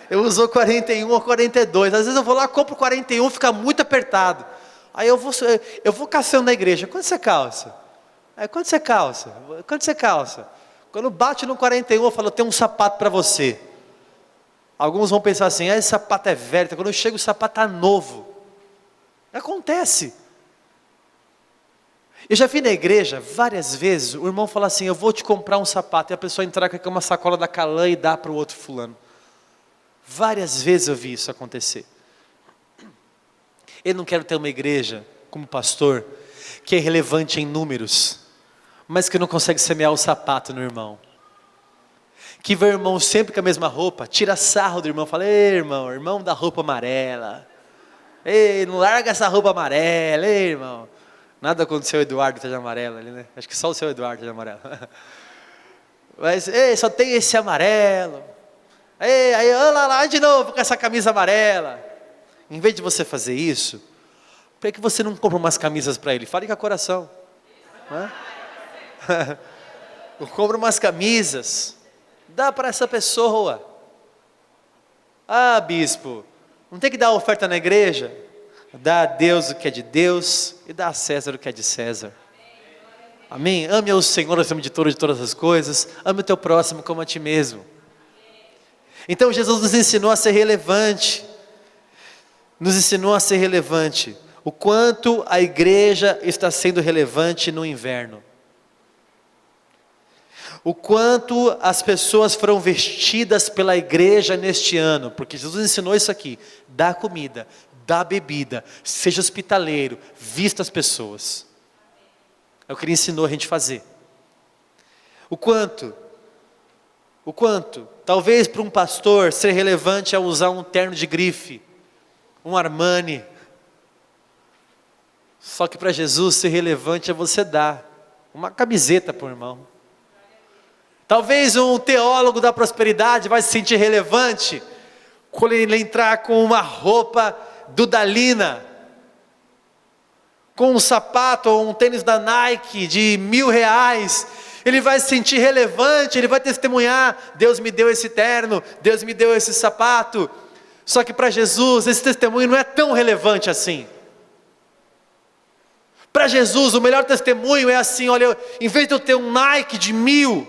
Eu uso 41 ou 42, às vezes eu vou lá, compro 41, fica muito apertado. Aí eu vou caçando na igreja, quanto você calça? Quanto você calça? Quanto você calça? Quando bate no 41, eu falo, eu tenho um sapato para você. Alguns vão pensar assim, esse sapato é velho. Quando eu chego, o sapato está novo. Acontece. Eu já vi na igreja várias vezes o irmão falar assim: eu vou te comprar um sapato, e a pessoa entrar com uma sacola da Calã e dar para o outro fulano. Várias vezes eu vi isso acontecer. Eu não quero ter uma igreja como pastor que é relevante em números, mas que não consegue semear o sapato no irmão. Que vê o irmão sempre com a mesma roupa, tira sarro do irmão, fala: ei irmão, irmão da roupa amarela, ei, não larga essa roupa amarela, ei irmão. Nada contra o seu Eduardo que está de amarelo ali, né? Acho que só o seu Eduardo está de amarelo. Mas, ei, só tem esse amarelo. Ei, aí, olha lá de novo com essa camisa amarela. Em vez de você fazer isso, por que você não compra umas camisas para ele? Fale com o coração. Compra umas camisas, dá para essa pessoa. Ah, bispo, não tem que dar oferta na igreja? Dá a Deus o que é de Deus e dá a César o que é de César. Amém? Ame ao Senhor acima de todas as coisas. Ame o teu próximo como a ti mesmo. Então Jesus nos ensinou a ser relevante. Nos ensinou a ser relevante. O quanto a igreja está sendo relevante no inverno. O quanto as pessoas foram vestidas pela igreja neste ano. Porque Jesus ensinou isso aqui. Dá comida, dá bebida, seja hospitaleiro, vista as pessoas. É o que ele ensinou a gente fazer. O quanto? Talvez para um pastor ser relevante é usar um terno de grife, um Armani. Só que para Jesus ser relevante é você dar uma camiseta para o irmão. Talvez um teólogo da prosperidade vai se sentir relevante quando ele entrar com uma roupa Dudalina, com um sapato ou um tênis da Nike de R$1.000, ele vai se sentir relevante, ele vai testemunhar: Deus me deu esse terno, Deus me deu esse sapato. Só que para Jesus esse testemunho não é tão relevante assim. Para Jesus o melhor testemunho é assim: olha, em vez de eu ter um Nike de 1.000,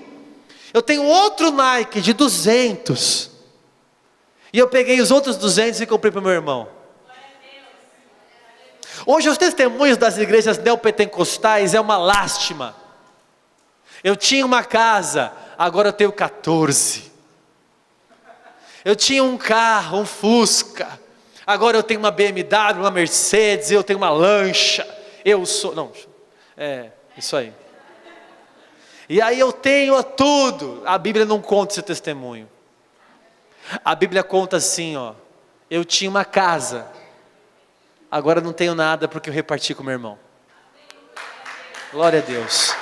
eu tenho outro Nike de 200, e eu peguei os outros 200 e comprei para o meu irmão. Hoje os testemunhos das igrejas neopentecostais é uma lástima. Eu tinha uma casa, agora eu tenho 14. Eu tinha um carro, um Fusca, agora eu tenho uma BMW, uma Mercedes, eu tenho uma lancha. Isso aí. E aí eu tenho tudo. A Bíblia não conta esse testemunho. A Bíblia conta assim, ó: eu tinha uma casa, agora não tenho nada porque eu reparti com meu irmão. Glória a Deus.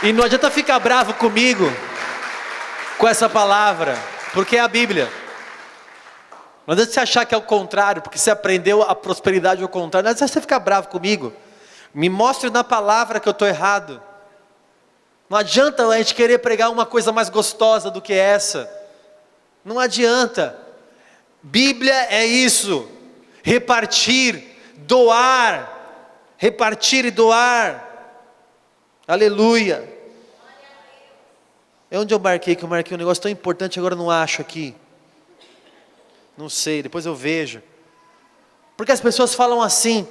E não adianta ficar bravo comigo com essa palavra, porque é a Bíblia. Não adianta você achar que é o contrário, porque você aprendeu a prosperidade ao contrário. Não adianta você ficar bravo comigo. Me mostre na palavra que eu estou errado. Não adianta a gente querer pregar uma coisa mais gostosa do que essa. Não adianta. Bíblia é isso: repartir, doar, repartir e doar. Aleluia. É onde eu marquei, que eu marquei um negócio tão importante, agora não acho aqui. Não sei, depois eu vejo. Porque as pessoas falam assim: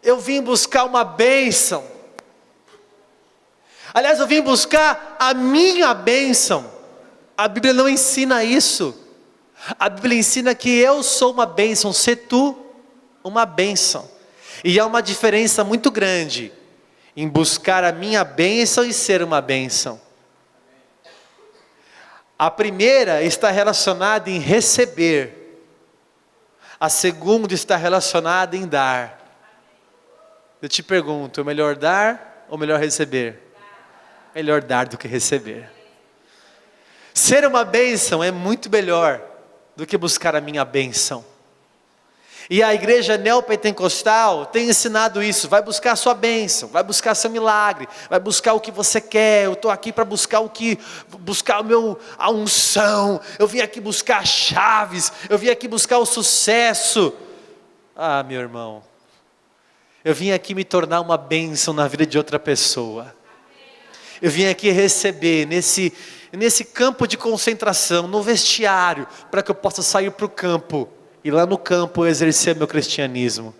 eu vim buscar uma bênção. Aliás, eu vim buscar a minha bênção. A Bíblia não ensina isso. A Bíblia ensina que eu sou uma bênção, se tu uma bênção. E há uma diferença muito grande em buscar a minha bênção e ser uma bênção. A primeira está relacionada em receber. A segunda está relacionada em dar. Eu te pergunto, é melhor dar ou melhor receber? Melhor dar do que receber. Ser uma bênção é muito melhor do que buscar a minha bênção. E a igreja neopentecostal tem ensinado isso: vai buscar a sua bênção, vai buscar seu milagre, vai buscar o que você quer. Eu estou aqui para buscar a unção, eu vim aqui buscar chaves, eu vim aqui buscar o sucesso. Ah, meu irmão, eu vim aqui me tornar uma bênção na vida de outra pessoa. Eu vim aqui receber nesse campo de concentração, no vestiário, para que eu possa sair para o campo e lá no campo eu exercer meu cristianismo.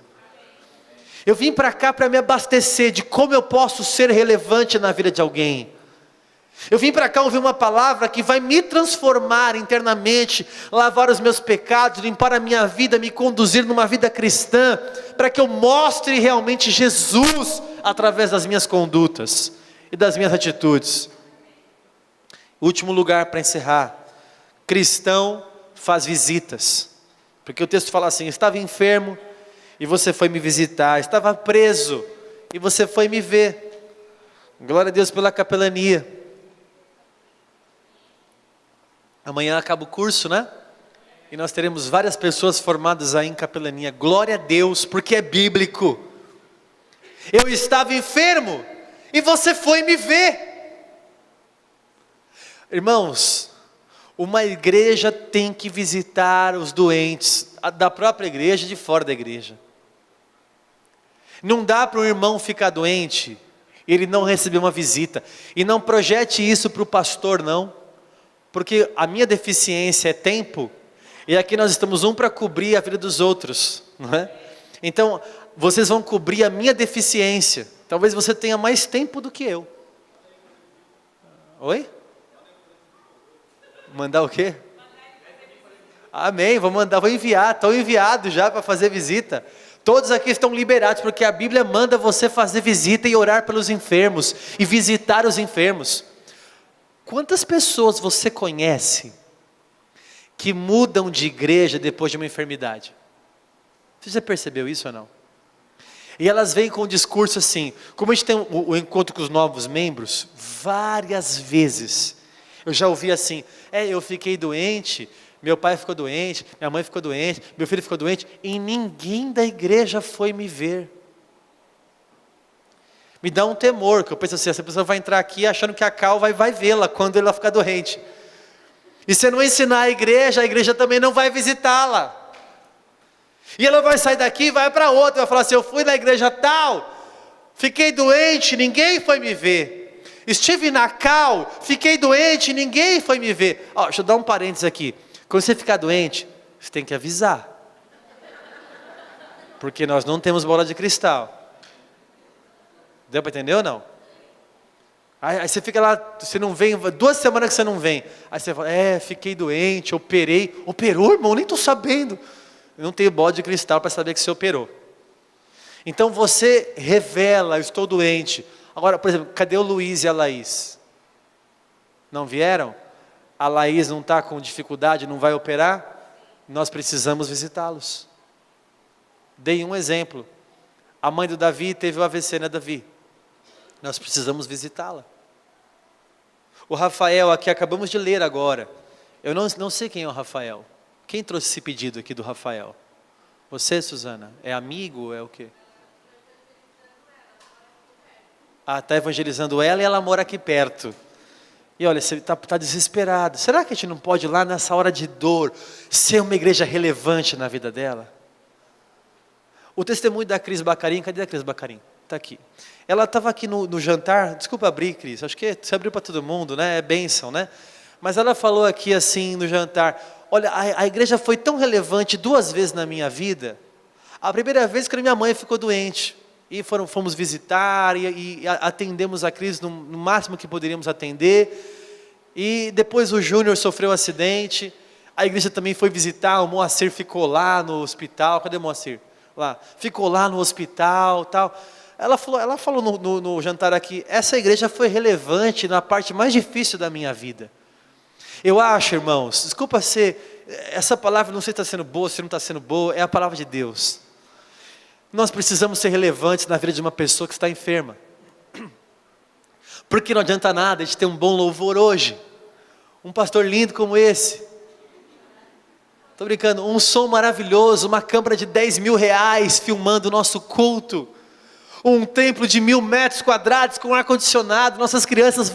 Eu vim para cá para me abastecer de como eu posso ser relevante na vida de alguém. Eu vim para cá ouvir uma palavra que vai me transformar internamente, lavar os meus pecados, limpar a minha vida, me conduzir numa vida cristã, para que eu mostre realmente Jesus através das minhas condutas e das minhas atitudes. Último lugar para encerrar: cristão faz visitas, porque o texto fala assim: estava enfermo e você foi me visitar, estava preso e você foi me ver. Glória a Deus pela capelania. Amanhã acaba o curso, né? E nós teremos várias pessoas formadas aí em capelania. Glória a Deus, porque é bíblico. Eu estava enfermo e você foi me ver. Irmãos, uma igreja tem que visitar os doentes, da própria igreja e de fora da igreja. Não dá para um irmão ficar doente e ele não receber uma visita. E não projete isso para o pastor, não. Porque a minha deficiência é tempo, e aqui nós estamos para cobrir a vida dos outros, não é? Então, vocês vão cobrir a minha deficiência. Talvez você tenha mais tempo do que eu. Oi? Mandar o quê? Amém, vou enviar, estou enviado já para fazer visita. Todos aqui estão liberados, porque a Bíblia manda você fazer visita e orar pelos enfermos, e visitar os enfermos. Quantas pessoas você conhece que mudam de igreja depois de uma enfermidade? Você já percebeu isso ou não? E elas vêm com um discurso assim, como a gente tem o encontro com os novos membros, várias vezes, eu já ouvi assim: eu fiquei doente, meu pai ficou doente, minha mãe ficou doente, meu filho ficou doente, e ninguém da igreja foi me ver. Me dá um temor, que eu penso assim: essa pessoa vai entrar aqui achando que a Cal vai vê-la quando ela ficar doente. E se não ensinar a igreja também não vai visitá-la. E ela vai sair daqui e vai para outra, vai falar assim: eu fui na igreja tal, fiquei doente, ninguém foi me ver. Estive na Cal, fiquei doente, ninguém foi me ver. Deixa eu dar um parênteses aqui. Quando você ficar doente, você tem que avisar. Porque nós não temos bola de cristal. Deu para entender ou não? Aí você fica lá, você não vem, 2 semanas que você não vem. Aí você fala: fiquei doente, operei. Operou, irmão? Nem estou sabendo. Eu não tenho bola de cristal para saber que você operou. Então você revela: eu estou doente. Agora, por exemplo, cadê o Luiz e a Laís? Não vieram? A Laís não está com dificuldade, não vai operar? Nós precisamos visitá-los. Dei um exemplo. A mãe do Davi teve o AVC, né, Davi? Nós precisamos visitá-la. O Rafael aqui, acabamos de ler agora. Eu não sei quem é o Rafael. Quem trouxe esse pedido aqui do Rafael? Você, Suzana? É amigo? É o quê? Está evangelizando ela e ela mora aqui perto. E olha, você está desesperado. Será que a gente não pode ir lá nessa hora de dor, ser uma igreja relevante na vida dela? O testemunho da Cris Bacarim, cadê a Cris Bacarim? Está aqui. Ela estava aqui no jantar, desculpa abrir, Cris, acho que você abriu para todo mundo, né? É bênção, né? Mas ela falou aqui assim no jantar: olha, a igreja foi tão relevante 2 vezes na minha vida. A primeira vez quando minha mãe ficou doente, e fomos visitar, e atendemos a Cris no máximo que poderíamos atender, e depois o Júnior sofreu um acidente, a igreja também foi visitar, o Moacir ficou lá no hospital. Cadê o Moacir? Lá, ficou lá no hospital, tal. Ela falou no jantar aqui: essa igreja foi relevante na parte mais difícil da minha vida. Eu acho, irmãos, desculpa ser, essa palavra não sei se está sendo boa, se não está sendo boa, é a palavra de Deus. Nós precisamos ser relevantes na vida de uma pessoa que está enferma. Porque não adianta nada a gente ter um bom louvor hoje, um pastor lindo como esse. Estou brincando, um som maravilhoso, uma câmera de 10 mil reais filmando o nosso culto. Um templo de 1.000 metros quadrados com ar-condicionado, nossas crianças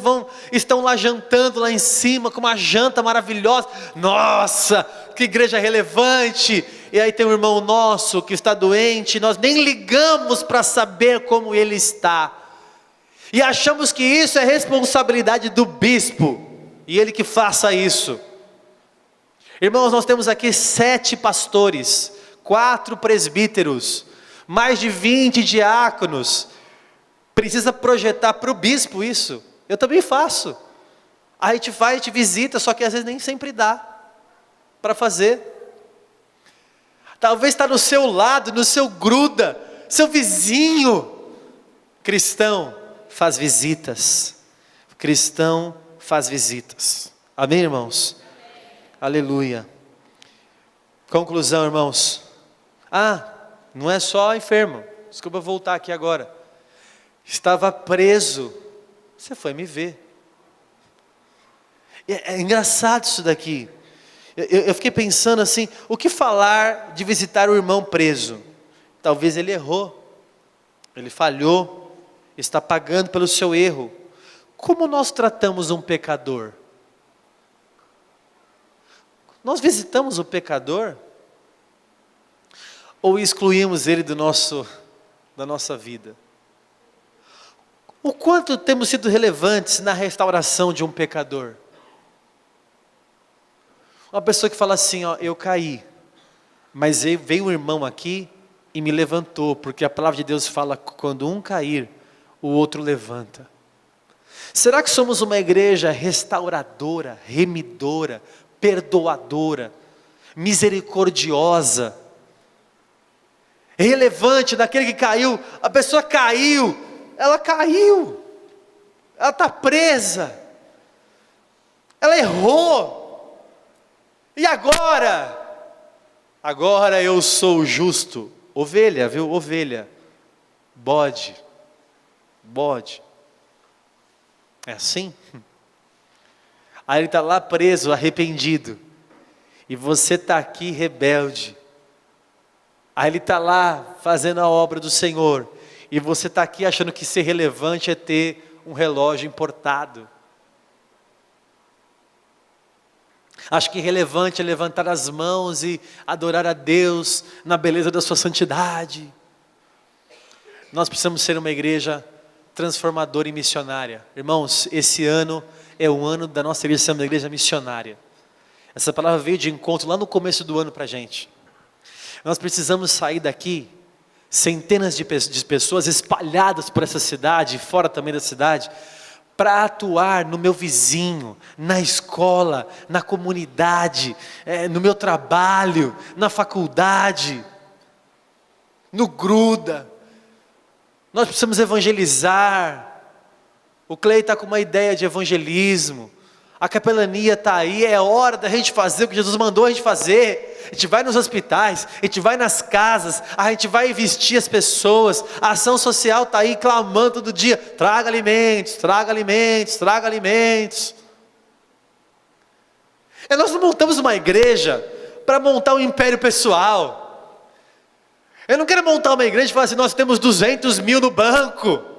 estão lá jantando lá em cima, com uma janta maravilhosa. Nossa, que igreja relevante! E aí tem um irmão nosso que está doente, nós nem ligamos para saber como ele está. E achamos que isso é responsabilidade do bispo, e ele que faça isso. Irmãos, nós temos aqui 7 pastores, 4 presbíteros, mais de 20 diáconos. Precisa projetar para o bispo isso. Eu também faço. A gente vai, a gente visita, só que às vezes nem sempre dá para fazer. Talvez está no seu lado, no seu gruda, seu vizinho. Cristão faz visitas. Cristão faz visitas. Amém, irmãos? Aleluia. Conclusão, irmãos. Não é só enfermo. Desculpa voltar aqui agora. Estava preso. Você foi me ver. É engraçado isso daqui. Eu fiquei pensando assim, o que falar de visitar o irmão preso? Talvez ele errou. Ele falhou. Está pagando pelo seu erro. Como nós tratamos um pecador? Nós visitamos o pecador? Ou excluímos ele da nossa vida? O quanto temos sido relevantes na restauração de um pecador? Uma pessoa que fala assim, eu caí, mas veio um irmão aqui e me levantou, porque a palavra de Deus fala que quando um cair, o outro levanta. Será que somos uma igreja restauradora, remidora, perdoadora, misericordiosa, relevante daquele que caiu? A pessoa caiu, ela está presa, ela errou, e agora? Agora eu sou justo. Ovelha, viu? Ovelha, bode, é assim? Aí ele está lá preso, arrependido, e você está aqui rebelde. Aí ele está lá fazendo a obra do Senhor, e você está aqui achando que ser relevante é ter um relógio importado. Acho que relevante é levantar as mãos e adorar a Deus na beleza da sua santidade. Nós precisamos ser uma igreja transformadora e missionária. Irmãos, esse ano é o ano da nossa igreja ser uma igreja missionária. Essa palavra veio de encontro lá no começo do ano para a gente. Nós precisamos sair daqui, centenas de pessoas espalhadas por essa cidade, e fora também da cidade, para atuar no meu vizinho, na escola, na comunidade, no meu trabalho, na faculdade, no gruda. Nós precisamos evangelizar. O Clay está com uma ideia de evangelismo. A capelania está aí, é hora da gente fazer o que Jesus mandou a gente fazer. A gente vai nos hospitais, a gente vai nas casas, a gente vai vestir as pessoas. A ação social está aí clamando todo dia: traga alimentos, traga alimentos, traga alimentos. E nós não montamos uma igreja para montar um império pessoal. Eu não quero montar uma igreja e falar assim: nós temos 200 mil no banco.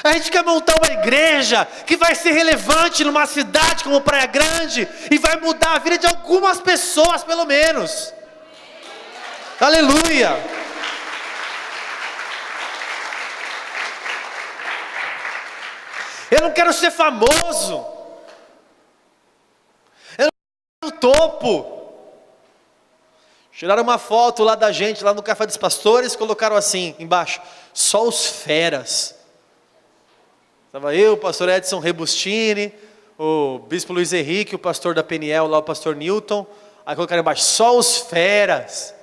A gente quer montar uma igreja que vai ser relevante numa cidade como Praia Grande e vai mudar a vida de algumas pessoas pelo menos. Aleluia! Eu não quero ser famoso. Eu não quero no topo. Tiraram uma foto lá da gente, lá no Café dos Pastores, colocaram assim embaixo: só os feras. Estava eu, o pastor Edson Rebustini, o bispo Luiz Henrique, o pastor da Peniel lá, o pastor Newton. Aí colocaram embaixo: só os feras.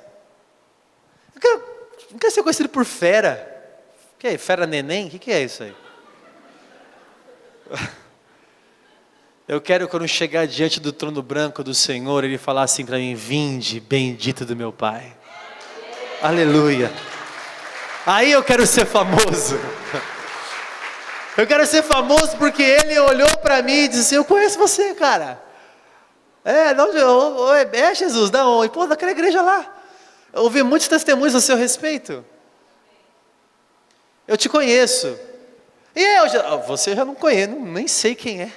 Não quero ser conhecido por fera. O que é? Fera neném? O que é isso aí? Eu quero, quando chegar diante do trono branco do Senhor, Ele falar assim para mim: vinde, bendito do meu Pai. Aleluia. Aí eu quero ser famoso. Eu quero ser famoso porque Ele olhou para mim e disse: eu conheço você, cara. Jesus, da onde? Pô, daquela igreja lá. Eu ouvi muitos testemunhos a seu respeito. Eu te conheço. E você já não conhece, nem sei quem é.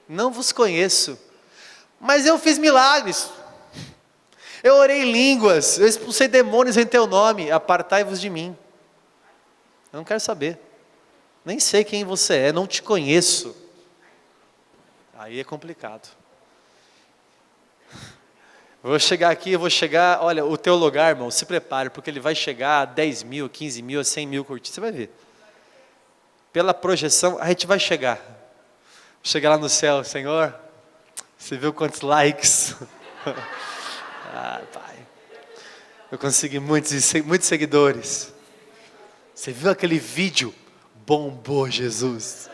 Não vos conheço. Mas eu fiz milagres. Eu orei em línguas. Eu expulsei demônios em teu nome. Apartai-vos de mim. Eu não quero saber. Nem sei quem você é, não te conheço. Aí é complicado. Vou chegar aqui, olha, o teu lugar, irmão, se prepare, porque ele vai chegar a 10 mil, 15 mil, 100 mil curtidas, você vai ver. Pela projeção, a gente vai chegar. Chegar lá no céu, Senhor, você viu quantos likes? Pai, eu consegui muitos seguidores. Você viu aquele vídeo? Bombou, Jesus.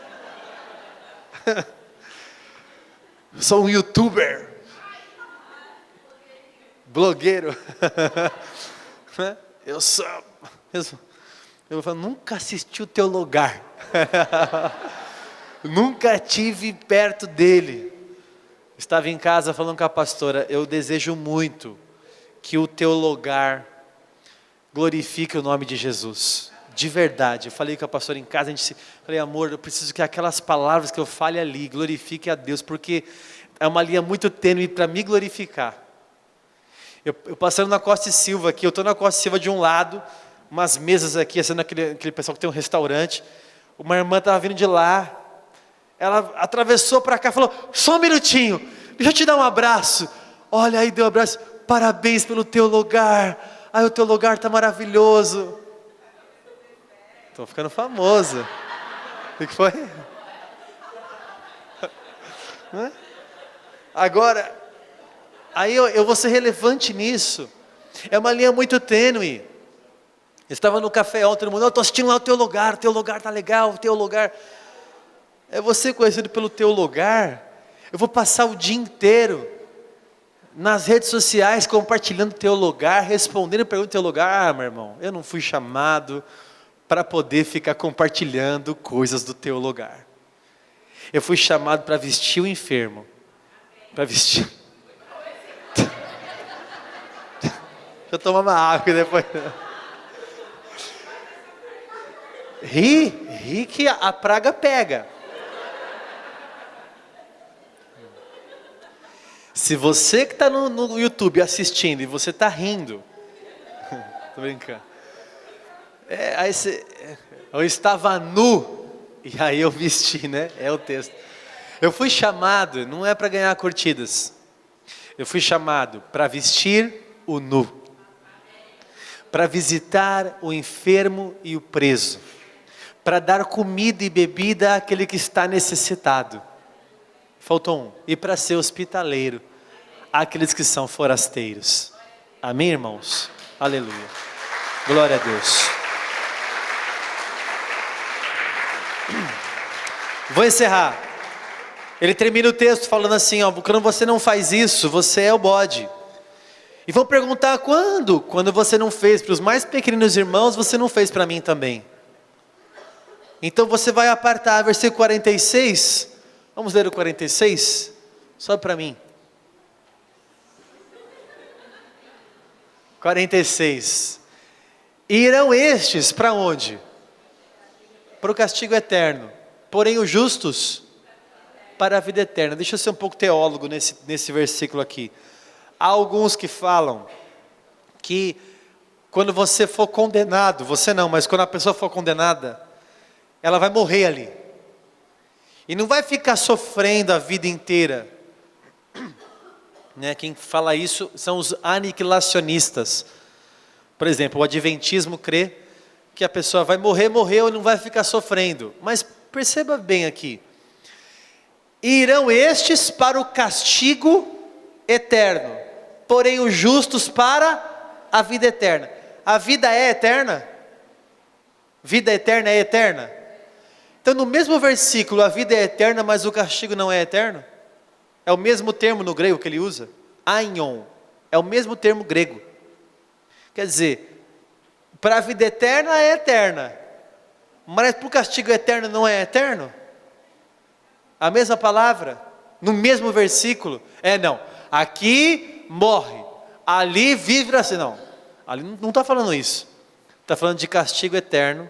Eu sou um youtuber. Blogueiro. Eu falo, nunca assisti o teu lugar. Nunca tive perto dele. Estava em casa falando com a pastora, eu desejo muito que o teu lugar glorifique o nome de Jesus. De verdade. Eu falei com a pastora em casa, falei, amor, eu preciso que aquelas palavras que eu fale ali glorifique a Deus, porque é uma linha muito tênue para me glorificar. Eu passando na Costa e Silva aqui, eu estou na Costa e Silva de um lado, umas mesas aqui, sendo aquele pessoal que tem um restaurante, uma irmã estava vindo de lá, ela atravessou para cá, falou, só um minutinho, deixa eu te dar um abraço, olha aí, deu um abraço, parabéns pelo teu lugar, o teu lugar está maravilhoso, estou ficando famoso, o que foi? Agora, aí eu vou ser relevante nisso. É uma linha muito tênue. Eu estava no café ontem, todo mundo, eu estou assistindo lá o teu lugar está legal, o teu lugar. É você conhecido pelo teu lugar. Eu vou passar o dia inteiro nas redes sociais compartilhando o teu lugar, respondendo perguntas do teu lugar. Meu irmão, eu não fui chamado para poder ficar compartilhando coisas do teu lugar. Eu fui chamado para vestir o enfermo. Para vestir... Deixa eu tomar uma água e depois... Ri que a praga pega. Se você que está no YouTube assistindo e você está rindo... Tô brincando. Eu estava nu e aí eu vesti, né? É o texto. Eu fui chamado, não é para ganhar curtidas. Eu fui chamado para vestir o nu. Para visitar o enfermo e o preso, para dar comida e bebida àquele que está necessitado. Faltou um. E para ser hospitaleiro àqueles que são forasteiros. Amém, irmãos? Aleluia. Glória a Deus. Vou encerrar. Ele termina o texto falando assim, quando você não faz isso, você é o bode. E vão perguntar quando? Quando você não fez para os mais pequeninos irmãos, você não fez para mim também. Então você vai apartar, versículo 46. Vamos ler o 46? Só para mim. 46. E irão estes para onde? Para o castigo eterno. Porém os justos para a vida eterna. Deixa eu ser um pouco teólogo nesse versículo aqui. Há alguns que falam que quando você for condenado, você não, mas quando a pessoa for condenada, ela vai morrer ali. E não vai ficar sofrendo a vida inteira. Né? Quem fala isso são os aniquilacionistas. Por exemplo, o adventismo crê que a pessoa vai morrer e não vai ficar sofrendo. Mas perceba bem aqui. Irão estes para o castigo eterno, porém os justos para a vida eterna. A vida é eterna? Vida eterna é eterna? Então no mesmo versículo, a vida é eterna, mas o castigo não é eterno? É o mesmo termo no grego que ele usa? Aion. É o mesmo termo grego. Quer dizer, para a vida eterna é eterna, mas para o castigo eterno não é eterno? A mesma palavra, no mesmo versículo? Não, aqui morre, ali vive assim, não. Ali não está falando isso. Está falando de castigo eterno,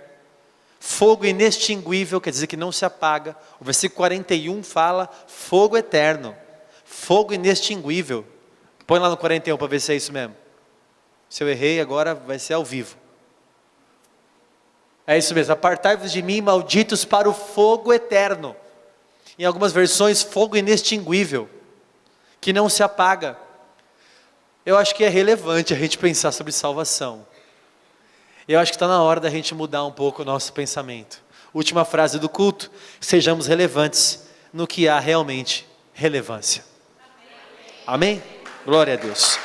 fogo inextinguível, quer dizer que não se apaga. O versículo 41 fala fogo eterno, fogo inextinguível. Põe lá no 41 para ver se é isso mesmo. Se eu errei, agora vai ser ao vivo. É isso mesmo, apartai-vos de mim, malditos, para o fogo eterno. Em algumas versões, fogo inextinguível, que não se apaga. Eu acho que é relevante a gente pensar sobre salvação. Eu acho que está na hora da gente mudar um pouco o nosso pensamento. Última frase do culto: sejamos relevantes no que há realmente relevância. Amém? Glória a Deus.